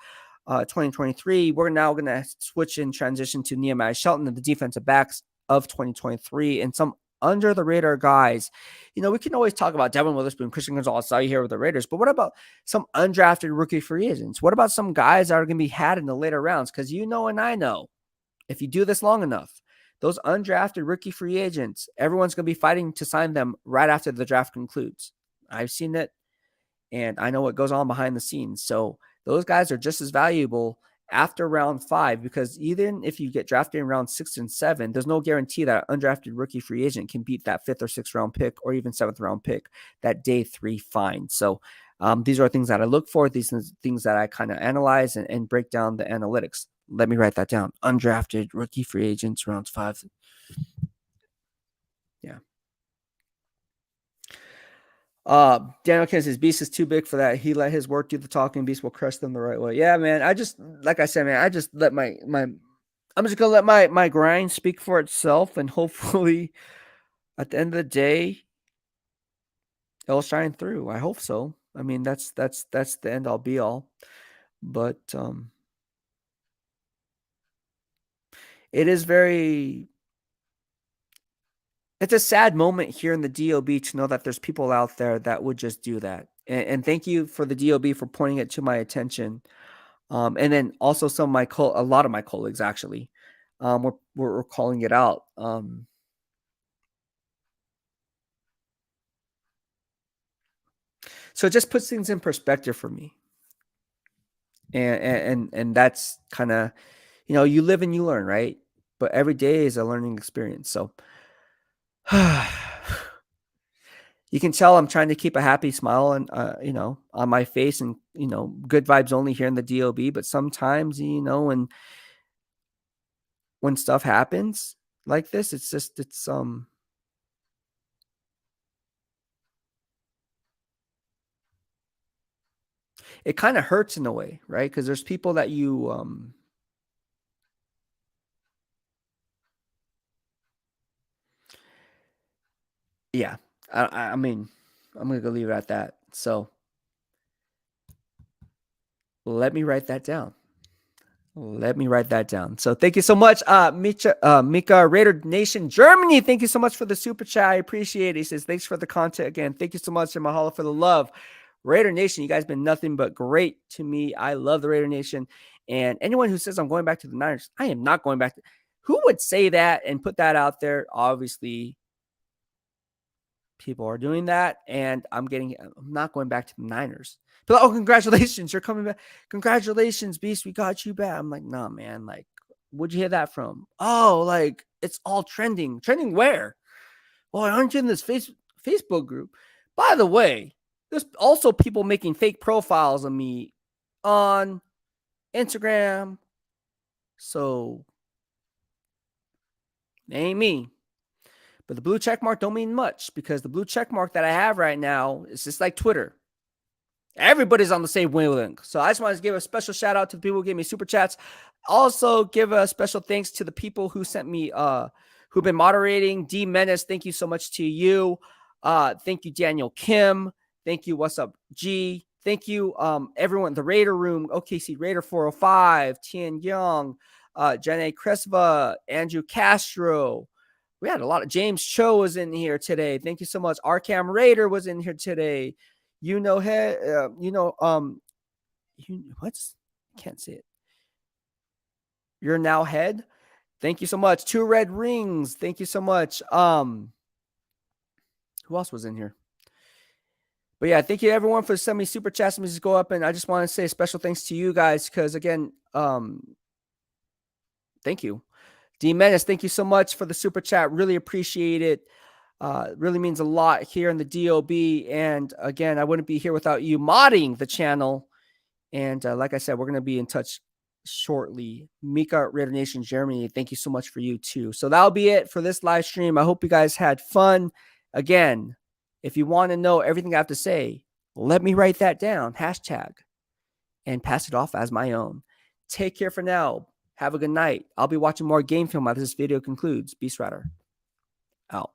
2023, we're now going to switch and transition to Nehemiah Shelton and the defensive backs of 2023 and some under the radar guys. You know, we can always talk about Devin Witherspoon, Christian Gonzalez, saw you here with the Raiders, but what about some undrafted rookie free agents? What about some guys that are going to be had in the later rounds? Because you know, and I know, if you do this long enough, those undrafted rookie free agents, everyone's going to be fighting to sign them right after the draft concludes. I've seen it, and I know what goes on behind the scenes. So those guys are just as valuable after round 5, because even if you get drafted in round 6 and 7, there's no guarantee that an undrafted rookie free agent can beat that 5th or 6th round pick or even 7th round pick that day 3 find. So these are things that I look for. These are things that I kind of analyze and break down the analytics. Let me write that down. Undrafted rookie free agents, rounds 5. Yeah. Daniel Ken says Beast is too big for that. He let his work do the talking. Beast will crush them the right way. Yeah, man. I just, like I said, man, I just let I'm just gonna let my grind speak for itself, and hopefully, at the end of the day, it'll shine through. I hope so. I mean, that's the end all be all. But it is it's a sad moment here in the DOB to know that there's people out there that would just do that. And thank you for the DOB for pointing it to my attention. And then also a lot of my colleagues actually, were calling it out. So it just puts things in perspective for me. And that's kind of, you know, you live and you learn, right? But every day is a learning experience. So you can tell I'm trying to keep a happy smile and, you know, on my face, and, you know, good vibes only here in the DOB. But sometimes, you know, when stuff happens like this, it kind of hurts in a way, right? Because there's people that yeah, I mean, I'm gonna go leave it at that. So let me write that down. Let me write that down. So thank you so much, Mika Raider Nation Germany. Thank you so much for the super chat. I appreciate it. He says, thanks for the content again. Thank you so much, and mahalo for the love. Raider Nation, you guys been nothing but great to me. I love the Raider Nation. And anyone who says I'm going back to the Niners, I am not going back. Who would say that and put that out there? Obviously, people are doing that, and I'm not going back to the Niners. But oh, congratulations, you're coming back. Congratulations, Beast, we got you back. I'm like, nah, man, like, where'd you hear that from? Oh, like, it's all trending. Trending where? Oh, aren't you in this Facebook group? By the way, there's also people making fake profiles of me on Instagram. So, it ain't me. But the blue check mark don't mean much, because the blue check mark that I have right now is just like Twitter. Everybody's on the same wavelength. So I just wanted to give a special shout out to the people who gave me super chats. Also give a special thanks to the people who sent me, who've been moderating. D Menace, thank you so much to you. Thank you, Daniel Kim. Thank you, What's Up G. Thank you, everyone. The Raider Room, OKC Raider 405, Tian Young, Janae Cresva, Andrew Castro. We had a lot of James Cho was in here today. Thank you so much. Arkham Raider was in here today. What's, can't say it. You're now head. Thank you so much. 2 Red Rings. Thank you so much. Who else was in here? But yeah, thank you everyone for sending me super chats. Let me just go up, and I just want to say special thanks to you guys, because again, thank you. D Menace, thank you so much for the super chat. Really appreciate it. Really means a lot here in the DOB. And again, I wouldn't be here without you modding the channel. And like I said, we're going to be in touch shortly. Mika Raider Nation Germany, thank you so much for you too. So that'll be it for this live stream. I hope you guys had fun. Again, if you want to know everything I have to say, let me write that down, hashtag, and pass it off as my own. Take care for now. Have a good night. I'll be watching more game film after this video concludes. BEASTwriter out.